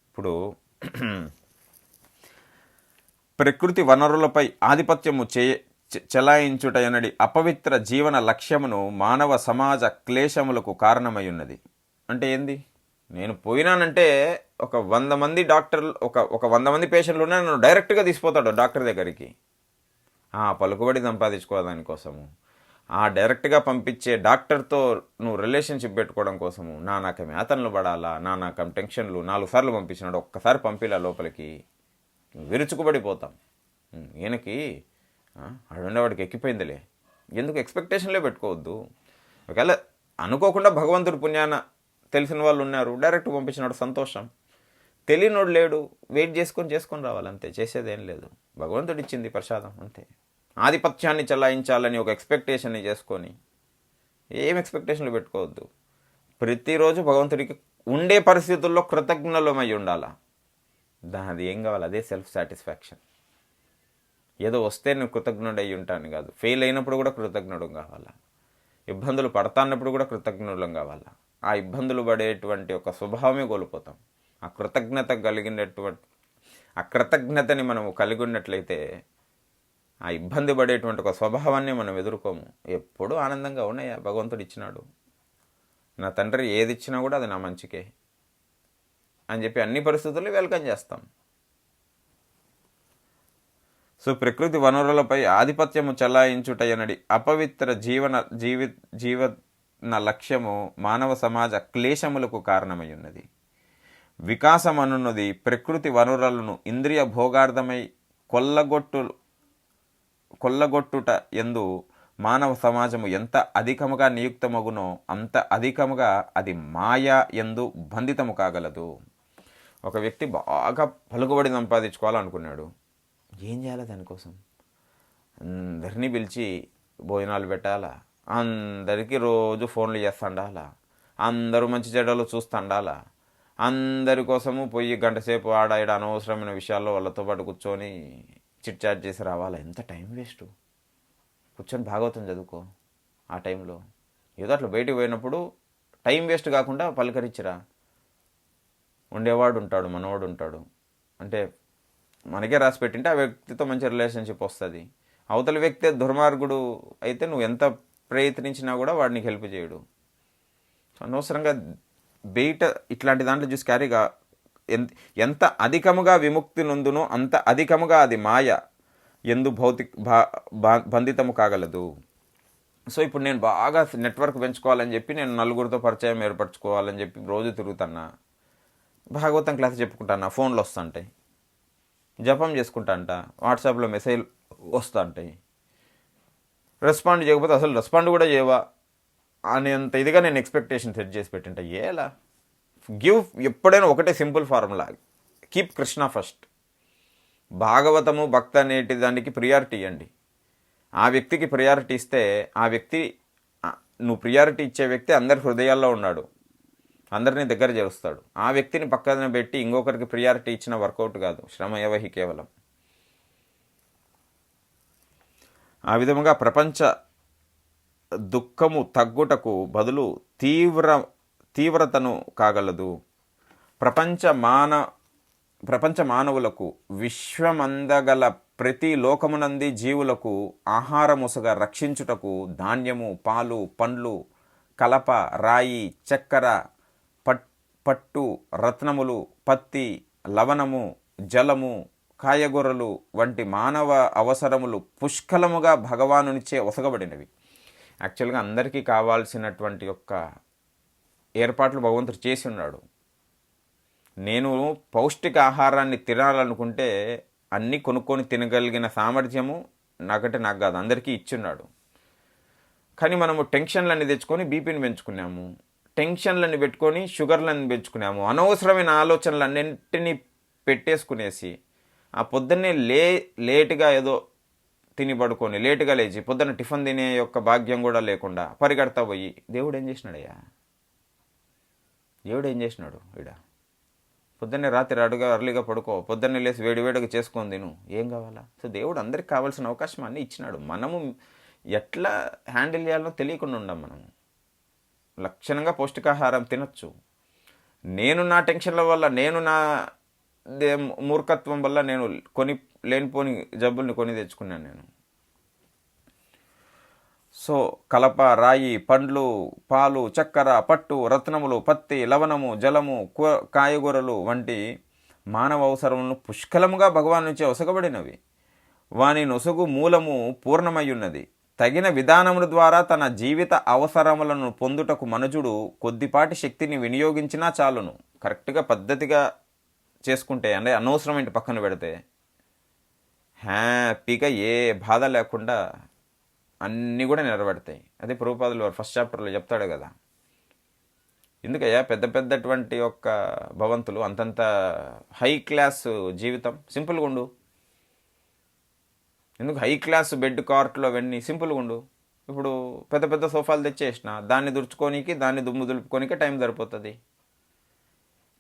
ఇప్పుడు ప్రకృతి వనరులపై ఆధిపత్యము చెలాయించుటయనడి అపవిత్ర జీవన లక్ష్యమును మానవ సమాజ క్లేశములకు కారణమై ఉన్నది. అంటే ఏంది? నేను పోయినానంటే ఒక 100 మంది డాక్టర్లు, ఒక 100 మంది పేషెంట్లు ఉన్నా నన్ను డైరెక్ట్గా తీసిపోతాడు డాక్టర్ దగ్గరికి. పలుకుబడి సంపాదించుకోవడాని కోసము, డైరెక్ట్గా పంపించే డాక్టర్తో నువ్వు రిలేషన్షిప్ పెట్టుకోవడం కోసము నానాకం యాతనలు పడాలా, నానాకం టెన్షన్లు. 4 సార్లు పంపించినాడు, ఒక్కసారి పంపిలా లోపలికి, విరుచుకుపడిపోతాం. ఈయనకి ఆడుండేవాడికి ఎక్కిపోయిందిలే, ఎందుకు ఎక్స్పెక్టేషన్లే పెట్టుకోవద్దు. ఒకవేళ అనుకోకుండా భగవంతుడి పుణ్యాన తెలిసిన వాళ్ళు ఉన్నారు, డైరెక్ట్ పంపించినాడు, సంతోషం. తెలియనోడు లేడు, వెయిట్ చేసుకొని రావాలి, అంతే, చేసేదేం లేదు. భగవంతుడు ఇచ్చింది ప్రసాదం, అంతే. ఆధిపత్యాన్ని చెలాయించాలని ఒక ఎక్స్పెక్టేషన్ని చేసుకొని ఏం ఎక్స్పెక్టేషన్లు పెట్టుకోవద్దు. ప్రతిరోజు భగవంతుడికి ఉండే పరిస్థితుల్లో కృతజ్ఞులమై ఉండాలా. అది ఏం కావాలి, అదే సెల్ఫ్ సాటిస్ఫాక్షన్. ఏదో వస్తే నేను కృతజ్ఞుడు అయి ఉంటాను కాదు, ఫెయిల్ అయినప్పుడు కూడా కృతజ్ఞుడు కావాలా, ఇబ్బందులు పడతాన్నప్పుడు కూడా కృతజ్ఞులం కావాలా. ఆ ఇబ్బందులు పడేటువంటి ఒక స్వభావమే కోల్పోతాం. ఆ కృతజ్ఞతని మనం కలిగి ఉన్నట్లయితే ఆ ఇబ్బంది పడేటువంటి ఒక స్వభావాన్ని మనం ఎదుర్కోము. ఎప్పుడూ ఆనందంగా ఉన్నాయా, భగవంతుడు ఇచ్చినాడు, నా తండ్రి ఏది ఇచ్చినా కూడా అది నా మంచికే అని చెప్పి అన్ని పరిస్థితుల్లో వెల్కమ్ చేస్తాం. సో ప్రకృతి వనరులపై ఆధిపత్యము చెలాయించుటయనడి అపవిత్ర జీవన లక్ష్యము మానవ సమాజ క్లేశములకు కారణమై ఉన్నది. వికాసమనున్నది ప్రకృతి వనరులను ఇంద్రియ భోగార్థమై కొల్లగొట్టుట ఎందు మానవ సమాజము ఎంత అధికముగా నియుక్తమగునో అంత అధికముగా అది మాయా ఎందు బంధితము కాగలదు. ఒక వ్యక్తి బాగా పలుకుబడి సంపాదించుకోవాలనుకున్నాడు, ఏం చేయాలి దానికోసం? అందరినీ పిలిచి భోజనాలు పెట్టాలా, అందరికీ రోజు ఫోన్లు చేస్తుండాలా, అందరూ మంచి చెడ్డలు చూస్తుండాలా, అందరి కోసము పోయి గంట సేపు ఆడ అనవసరమైన విషయాల్లో వాళ్ళతో పాటు కూర్చొని చిట్ చాట్ చేసి రావాలా. ఎంత టైం వేస్ట్. కూర్చొని భాగవతం చదువుకో. ఆ టైంలో ఏదో అట్లా బయటికి పోయినప్పుడు టైం వేస్ట్ కాకుండా పలకరించిరా. ఉండేవాడు ఉంటాడు, మనవాడు ఉంటాడు, అంటే మనకే రాసి పెట్టింటే ఆ వ్యక్తితో మంచి రిలేషన్షిప్ వస్తుంది. అవతల వ్యక్తి దుర్మార్గుడు అయితే నువ్వు ఎంత ప్రయత్నించినా కూడా వాడిని హెల్ప్ చేయడు. అనవసరంగా బయట ఇట్లాంటి దాంట్లో చూసి క్యారీగా ఎంత అధికముగా విముక్తి నొందునో అంత అధికముగా అది మాయ ఎందు బంధితము కాగలదు. సో ఇప్పుడు నేను బాగా నెట్వర్క్ పెంచుకోవాలని చెప్పి నేను నలుగురితో పరిచయం ఏర్పరచుకోవాలని చెప్పి రోజు తిరుగుతున్నా, భాగవతం క్లాస్ చెప్పుకుంటాను, ఫోన్లు వస్తుంటాయి, జపం చేసుకుంటా అంట, వాట్సాప్లో మెసేజ్ వస్తుంటాయి, రెస్పాండ్ చేయకపోతే అసలు రెస్పాండ్ కూడా చేయవా అనేంత ఇదిగా నేను ఎక్స్పెక్టేషన్ సెట్ చేసి పెట్టింటా. ఏలా గివ్, ఎప్పుడైనా ఒకటే simple formula, keep Krishna first. భాగవతము భక్త అనేటి దానికి ప్రియారిటీ ఇవ్వండి. ఆ వ్యక్తికి ప్రియారిటీ ఇస్తే ఆ వ్యక్తి, నువ్వు ప్రియారిటీ ఇచ్చే వ్యక్తి అందరి హృదయాల్లో ఉన్నాడు, అందరినీ దగ్గర చేరుస్తాడు. ఆ వ్యక్తిని పక్కన పెట్టి ఇంకొకరికి ప్రియారిటీ ఇచ్చిన వర్కౌట్ కాదు, శ్రమయవహి కేవలం. ఆ విధముగా ప్రపంచ దుఃఖము తగ్గుటకు బదులు తీవ్రతను కాగలదు. ప్రపంచ మానవులకు, విశ్వమందగల ప్రతి లోకమునంది జీవులకు ఆహారముసగా రక్షించుటకు ధాన్యము, పాలు, పండ్లు, కలప, రాయి, చక్కెర, పట్టు, రత్నములు, పత్తి, లవణము, జలము, కాయగూరలు వంటి మానవ అవసరములు పుష్కలముగా భగవానునిచే ఒసగబడినవి. యాక్చువల్గా అందరికీ కావాల్సినటువంటి యొక్క ఏర్పాట్లు భగవంతుడు చేసి ఉన్నాడు. నేను పౌష్టిక ఆహారాన్ని తినాలనుకుంటే అన్నీ కొనుక్కొని తినగలిగిన సామర్థ్యము నాకంటే నాకు కాదు, అందరికీ ఇచ్చున్నాడు. కానీ మనము టెన్షన్లన్నీ తెచ్చుకొని బీపీని పెంచుకున్నాము, టెన్షన్లని పెట్టుకొని షుగర్లను పెంచుకున్నాము, అనవసరమైన ఆలోచనలన్నింటినీ పెట్టేసుకునేసి ఆ పొద్దున్నే లేటుగా ఏదో తిని పడుకొని లేటుగా లేచి పొద్దున్న టిఫిన్ తినే యొక్క భాగ్యం కూడా లేకుండా పరిగెడతా పోయి దేవుడు ఏం చేసినాడయ్యా? దేవుడు ఏం చేసినాడు? ఈడ పొద్దున్నే రాత్రి అర్లీగా పడుకో, పొద్దున్నే లేసి వేడివేడిగా చేసుకొని తిను, ఏం కావాలా? సో దేవుడు అందరికి కావాల్సిన అవకాశం అన్నీ ఇచ్చినాడు. మనము ఎట్లా హ్యాండిల్ చేయాలో తెలియకుండా ఉండం. మనము లక్షణంగా పౌష్టికాహారం తినచ్చు. నేను నా టెన్షన్ల వల్ల, నేను నా మూర్ఖత్వం వల్ల నేను లేనిపోని జబ్బుల్ని కొని తెచ్చుకున్నాను నేను. సో కలప, రాయి, పండ్లు, పాలు, చక్కెర, పట్టు, రత్నములు, పత్తి, లవణము, జలము, కాయగూరలు వంటి మానవ అవసరములను పుష్కలముగా భగవాన్ నుంచి ఒసగబడినవి. వాని నొసగు మూలము పూర్ణమయ్యున్నది. తగిన విధానముల ద్వారా తన జీవిత అవసరములను పొందుటకు మనుజుడు కొద్దిపాటి శక్తిని వినియోగించినా చాలును. కరెక్ట్గా పద్ధతిగా చేసుకుంటే, అంటే అనవసరమైన పక్కన పెడితే హ్యాపీగా ఏ బాధ లేకుండా అన్నీ కూడా నెరవేరుతాయి. అదే ప్రభుపాదులు ఫస్ట్ చాప్టర్లో చెప్తాడు కదా, ఎందుకయ్యా పెద్దటువంటి యొక్క భవంతులు, అంతంత హై క్లాస్ జీవితం, సింపుల్గా ఉండు. ఎందుకు హై క్లాస్ బెడ్ కార్ట్లో అవన్నీ సింపుల్గా ఉండు. ఇప్పుడు పెద్ద సోఫాలు తెచ్చేసిన, దాన్ని దుడుచుకోనికి, దాన్ని దుమ్ము దులుపుకోనికే టైం సరిపోతుంది.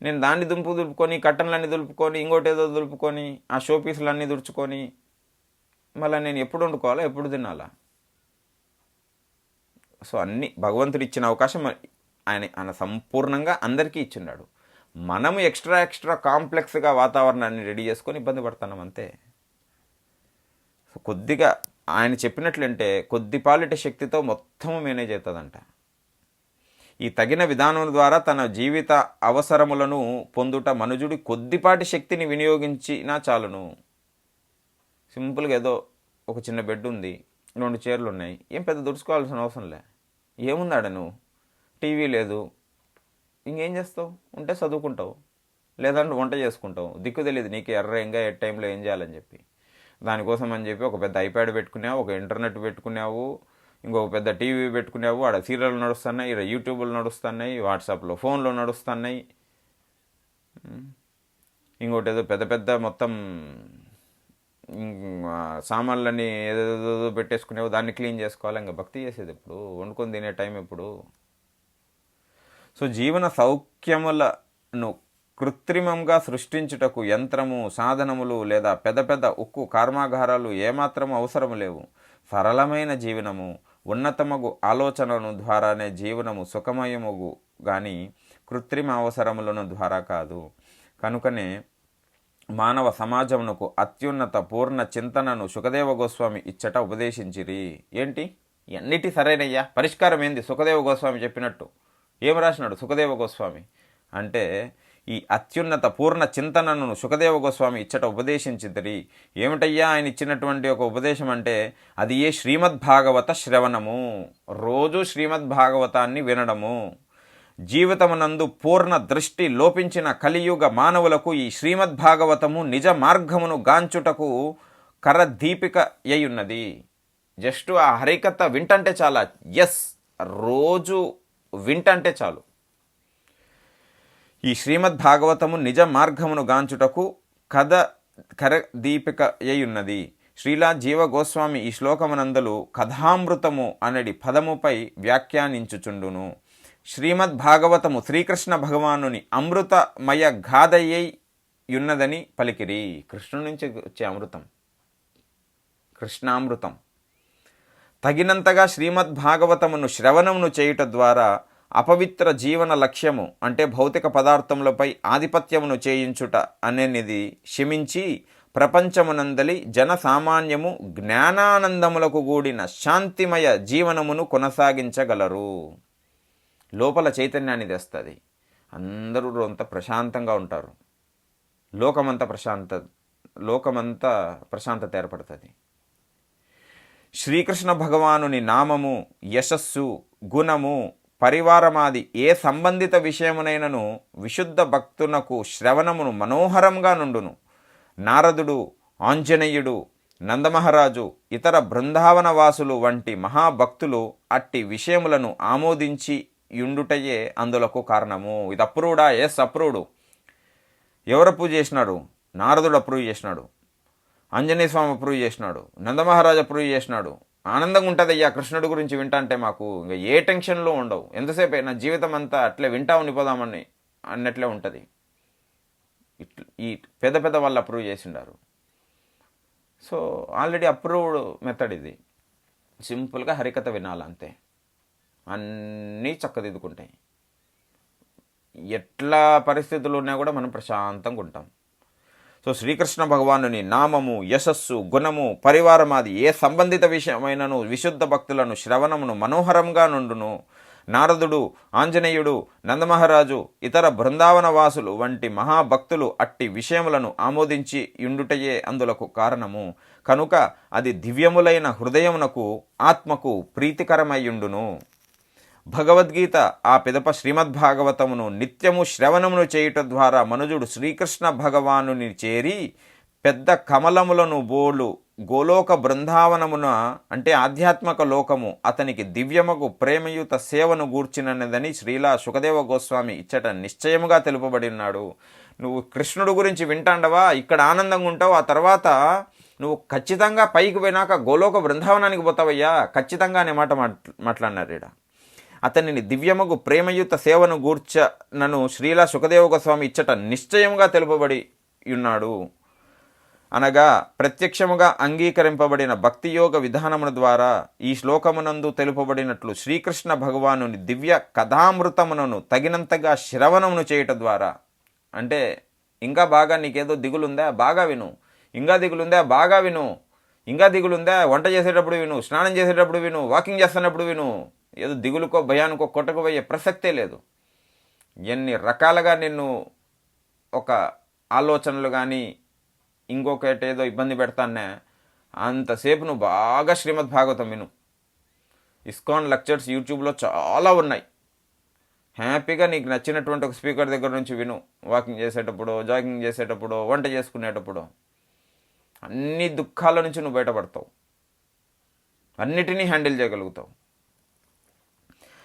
నేను దాన్ని దులుపుకొని, కట్టన్లన్నీ దులుపుకొని, ఇంకోటి ఏదో దులుపుకొని, ఆ షో పీసులన్నీ దుడుచుకొని మళ్ళీ నేను ఎప్పుడు వండుకోవాలా, ఎప్పుడు తినాలా? సో అన్నీ భగవంతుడు ఇచ్చిన అవకాశం ఆయన సంపూర్ణంగా అందరికీ ఇచ్చిన్నాడు. మనము ఎక్స్ట్రా కాంప్లెక్స్గా వాతావరణాన్ని రెడీ చేసుకొని ఇబ్బంది పడుతున్నాం అంతే. సో కొద్దిగా ఆయన చెప్పినట్లంటే కొద్దిపాలిటి శక్తితో మొత్తము మేనేజ్ అవుతుందంట. ఈ తగిన విధానం ద్వారా తన జీవిత అవసరములను పొందుట మనుజుడి కొద్దిపాటి శక్తిని వినియోగించినా చాలును. సింపుల్గా ఏదో ఒక చిన్న బెడ్ ఉంది, 2 చైర్లు ఉన్నాయి, ఏం పెద్ద దుడుచుకోవాల్సిన అవసరం లే. ఏముందాడ నువ్వు, టీవీ లేదు, ఇంకేం చేస్తావు? ఉంటే చదువుకుంటావు, లేదంటే వంట చేసుకుంటావు. దిక్కు తెలియదు నీకు ఎర్రంగా ఏ టైంలో ఏం చేయాలని చెప్పి. దానికోసం అని చెప్పి ఒక పెద్ద ఐప్యాడ్ పెట్టుకున్నావు, ఒక ఇంటర్నెట్ పెట్టుకున్నావు, ఇంకొక పెద్ద టీవీ పెట్టుకున్నావు, ఆడ సీరియల్ నడుస్తున్నాయి, ఇక్కడ యూట్యూబ్లు నడుస్తున్నాయి, వాట్సాప్లో ఫోన్లో నడుస్తున్నాయి, ఇంకోటి ఏదో పెద్ద మొత్తం సామాన్లన్నీ ఏదో పెట్టేసుకునేవు, దాన్ని క్లీన్ చేసుకోవాలి. ఇంకా భక్తి చేసేది ఎప్పుడు? వండుకొని తినే టైం ఎప్పుడు? సో జీవన సౌఖ్యములను కృత్రిమంగా సృష్టించుటకు యంత్రము, సాధనములు లేదా పెద్ద ఉక్కు కర్మాగారాలు ఏమాత్రము అవసరం లేవు. సరళమైన జీవనము, ఉన్నతమగు ఆలోచనలను ద్వారానే జీవనము సుఖమయముగు కానీ కృత్రిమ అవసరములను ద్వారా కాదు. కనుకనే మానవ సమాజమునకు అత్యున్నత పూర్ణ చింతనను సుఖదేవ గోస్వామి ఇచ్చట ఉపదేశించిరి. ఏంటి అన్నిటి సరైనయ్యా, పరిష్కారం ఏంది? సుఖదేవ గోస్వామి చెప్పినట్టు ఏం రాసినాడు సుఖదేవ గోస్వామి అంటే, ఈ అత్యున్నత పూర్ణ చింతనను సుఖదేవ గోస్వామి ఇచ్చట ఉపదేశించిద్దరి. ఏమిటయ్యా ఆయన ఇచ్చినటువంటి ఒక ఉపదేశం అంటే అది ఏ శ్రీమద్భాగవత శ్రవణము, రోజు శ్రీమద్భాగవతాన్ని వినడము. జీవితమునందు పూర్ణ దృష్టి లోపించిన కలియుగ మానవులకు ఈ శ్రీమద్భాగవతము నిజ మార్గమును గాంచుటకు కరదీపిక అయ్యున్నది. జస్ట్ ఆ హరికథ వింటంటే చాలా, రోజు వింటంటే చాలు. ఈ శ్రీమద్భాగవతము నిజ మార్గమును గాంచుటకు కరదీపిక అయ్యున్నది. శ్రీలా జీవ గోస్వామి ఈ శ్లోకమునందలు కథామృతము అనడి పదముపై వ్యాఖ్యానించుచుండును. శ్రీమద్భాగవతము శ్రీకృష్ణ భగవానుని అమృతమయ గాథయ్యై యున్నదని పలికిరి. కృష్ణుడి నుంచి వచ్చే అమృతం, కృష్ణామృతం. తగినంతగా శ్రీమద్భాగవతమును శ్రవణమును చేయుట ద్వారా అపవిత్ర జీవన లక్ష్యము అంటే భౌతిక పదార్థములపై ఆధిపత్యమును చేయించుట అనేది శమించి ప్రపంచమునందలి జనసామాన్యము జ్ఞానానందములకు కూడిన శాంతిమయ జీవనమును కొనసాగించగలరు. లోపల చైతన్యాన్ని తెస్తుంది. అందరూ అంతా ప్రశాంతంగా ఉంటారు. లోకమంతా ప్రశాంతత ఏర్పడుతుంది. శ్రీకృష్ణ భగవానుని నామము, యశస్సు, గుణము, పరివారమాది ఏ సంబంధిత విషయమునైనను విశుద్ధ భక్తునకు శ్రవణమును మనోహరంగా నుండును. నారదుడు, ఆంజనేయుడు, నందమహారాజు, ఇతర బృందావన వాసులు వంటి మహాభక్తులు అట్టి విషయములను ఆమోదించి యుండుటయే అందులకు కారణము. ఇది అప్రూవ్డా? అప్రూవ్డు. ఎవరు అప్రూవ్ చేసినాడు? నారదుడు అప్రూవ్ చేసినాడు, ఆంజనేయ స్వామి అప్రూవ్ చేసినాడు, నందమహారాజు అప్రూవ్ చేసినాడు. ఆనందంగా ఉంటుంది అయ్యా కృష్ణుడి గురించి వింటంటే. మాకు ఇంకా ఏ టెన్షన్లో ఉండవు. ఎంతసేపు నా జీవితం అంతా అట్లే వింటా ఉండిపోదామని అన్నట్లే ఉంటుంది. ఈ పెద్ద పెద్ద వాళ్ళు అప్రూవ్ చేసిండారు. సో ఆల్రెడీ అప్రూవ్డ్ మెథడ్ ఇది. సింపుల్గా హరికథ వినాలంతే, అన్నీ చక్కదిద్దుకుంటాయి. ఎట్లా పరిస్థితులు ఉన్నా కూడా మనం ప్రశాంతంగా ఉంటాం. సో శ్రీకృష్ణ భగవానుని నామము, యశస్సు, గుణము, పరివారమాది ఏ సంబంధిత విషయమైనను విశుద్ధ భక్తులను శ్రవణమును మనోహరంగా నుండును. నారదుడు, ఆంజనేయుడు, నందమహారాజు, ఇతర బృందావన వాసులు వంటి మహాభక్తులు అట్టి విషయములను ఆమోదించి యుండుటయే అందులకు కారణము. కనుక అది దివ్యములైన హృదయమునకు, ఆత్మకు ప్రీతికరమయ్యుండును. భగవద్గీత ఆ పిదప శ్రీమద్భాగవతమును నిత్యము శ్రవణమును చేయుట ద్వారా మనుజుడు శ్రీకృష్ణ భగవానుని చేరి పెద్ద కమలములను బోలు గోలోక బృందావనమున అంటే ఆధ్యాత్మిక లోకము అతనికి దివ్యమగు ప్రేమయుత సేవను గూర్చినదని శ్రీలా సుఖదేవ గోస్వామి ఇచ్చట నిశ్చయముగా తెలుపబడి ఉన్నాడు. నువ్వు కృష్ణుడు గురించి వింటాండవా, ఇక్కడ ఆనందంగా ఉంటావు, ఆ తర్వాత నువ్వు ఖచ్చితంగా పైకి పోయినాక గోలోక బృందావనానికి పోతావయ్యా ఖచ్చితంగా అనే మాట మాట్లాడినారు. ఈడ అతనిని దివ్యమగు ప్రేమయుత సేవను గూర్చనను శ్రీలా సుఖదేవ గోస్వామి ఇచ్చట నిశ్చయముగా తెలుపబడి ఉన్నాడు. అనగా ప్రత్యక్షముగా అంగీకరింపబడిన భక్తియోగ విధానముల ద్వారా ఈ శ్లోకమునందు తెలుపబడినట్లు శ్రీకృష్ణ భగవానుని దివ్య కథామృతములను తగినంతగా శ్రవణమును చేయటం ద్వారా. అంటే ఇంకా బాగా నీకేదో దిగులుందా, బాగా విను. ఇంకా దిగులుందా, బాగా విను. ఇంకా దిగులుందా, వంట చేసేటప్పుడు విను, స్నానం చేసేటప్పుడు విను, వాకింగ్ చేస్తున్నప్పుడు విను. ఏదో దిగులుకో భయానికో కొట్టకపోయే ప్రసక్తే లేదు. ఎన్ని రకాలుగా నిన్ను ఒక ఆలోచనలు కానీ ఇంకొకటి ఏదో ఇబ్బంది పెడతానే అంతసేపు నువ్వు బాగా శ్రీమద్ భాగవతం విను. ఇస్కాన్ లెక్చర్స్ యూట్యూబ్లో చాలా ఉన్నాయి. హ్యాపీగా నీకు నచ్చినటువంటి ఒక స్పీకర్ దగ్గర నుంచి విను. వాకింగ్ చేసేటప్పుడు, జాగింగ్ చేసేటప్పుడు, వంట చేసుకునేటప్పుడు అన్ని దుఃఖాల నుంచి నువ్వు బయటపడతావు, అన్నిటినీ హ్యాండిల్ చేయగలుగుతావు.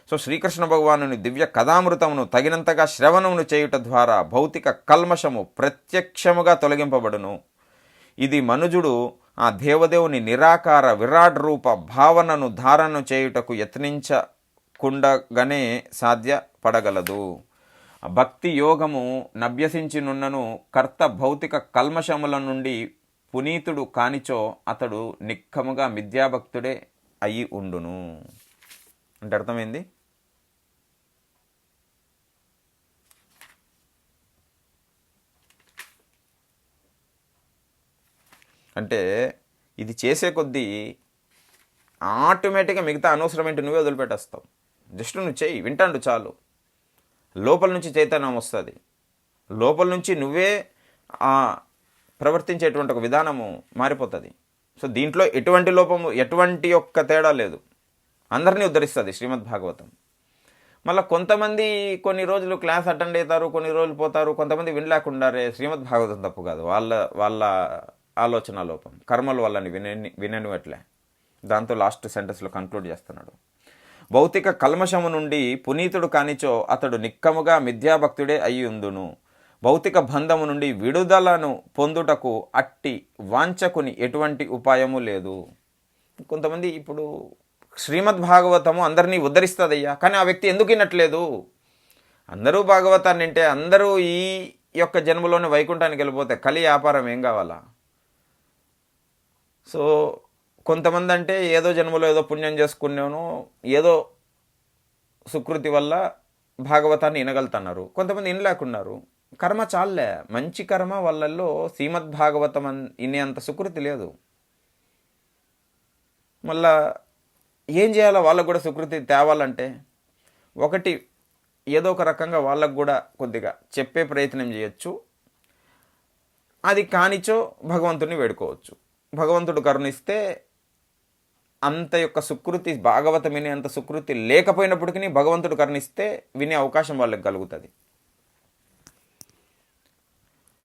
సో శ్రీకృష్ణ భగవానుని దివ్య కథామృతమును తగినంతగా శ్రవణమును చేయుట ద్వారా భౌతిక కల్మషము ప్రత్యక్షముగా తొలగింపబడును. ఇది మనుజుడు ఆ దేవదేవుని నిరాకార విరాట్ రూప భావనను ధారణ చేయుటకు యత్నించకుండగానే సాధ్యపడగలదు. భక్తి యోగము నభ్యసించినున్నను కర్త భౌతిక కల్మషముల నుండి పునీతుడు కానిచో అతడు నిక్కముగా మిథ్యాభక్తుడే అయి ఉండును. అంటే అర్థమైంది. అంటే ఇది చేసే కొద్దీ ఆటోమేటిక్గా మిగతా అనవసరమైన నువ్వే వదిలిపెట్టేస్తావు. జస్ట్ నువ్వు చెయ్యి, వింటాండు చాలు, లోపల నుంచి చైతన్యం వస్తుంది. లోపల నుంచి నువ్వే ఆ ప్రవర్తించేటువంటి ఒక విధానము మారిపోతుంది. సో దీంట్లో ఎటువంటి లోపము, ఎటువంటి ఒక్క తేడా లేదు, అందరినీ ఉద్ధరిస్తుంది శ్రీమద్ భాగవతం. మళ్ళీ కొంతమంది కొన్ని రోజులు క్లాస్ అటెండ్ అవుతారు, కొన్ని రోజులు పోతారు, కొంతమంది వినలేకుండారే. శ్రీమద్ భాగవతం తప్పు కాదు, వాళ్ళ వాళ్ళ ఆలోచన లోపం, కర్మల వల్లని విననివట్లే. దాంతో లాస్ట్ సెంటెన్స్లో కన్క్లూడ్ చేస్తున్నాడు, భౌతిక కల్మషము నుండి పునీతుడు కానిచో అతడు నిక్కముగా మిథ్యాభక్తుడే అయి ఉందును. భౌతిక బంధము నుండి విడుదలను పొందుటకు అట్టి వాంఛకుని ఎటువంటి ఉపాయము లేదు. కొంతమంది ఇప్పుడు శ్రీమద్ భాగవతము అందరినీ ఉద్ధరిస్తుందయ్యా, కానీ ఆ వ్యక్తి ఎందుకు వినట్లేదు? అందరూ భాగవతాన్ని వింటే అందరూ ఈ యొక్క జన్మలోనే వైకుంఠానికి వెళ్ళిపోతే కలి వ్యాపారం ఏం కావాలా? సో కొంతమంది అంటే ఏదో జన్మలో ఏదో పుణ్యం చేసుకున్నాను, ఏదో సుకృతి వల్ల భాగవతాన్ని వినగలుగుతున్నారు, కొంతమంది వినలేకున్నారు. కర్మ చాలే, మంచి కర్మ వాళ్ళల్లో శ్రీమద్ భాగవతం వినేంత సుకృతి లేదు. మళ్ళా ఏం చేయాలో వాళ్ళకు కూడా సుకృతి తేవాలంటే, ఒకటి ఏదో ఒక రకంగా వాళ్ళకు కూడా కొద్దిగా చెప్పే ప్రయత్నం చేయొచ్చు, అది కానిచో భగవంతుడిని వేడుకోవచ్చు. భగవంతుడు కరుణిస్తే అంత యొక్క సుకృతి, భాగవతం వినే అంత సుకృతి లేకపోయినప్పటికీ భగవంతుడు కరుణిస్తే వినే అవకాశం వాళ్ళకి కలుగుతుంది.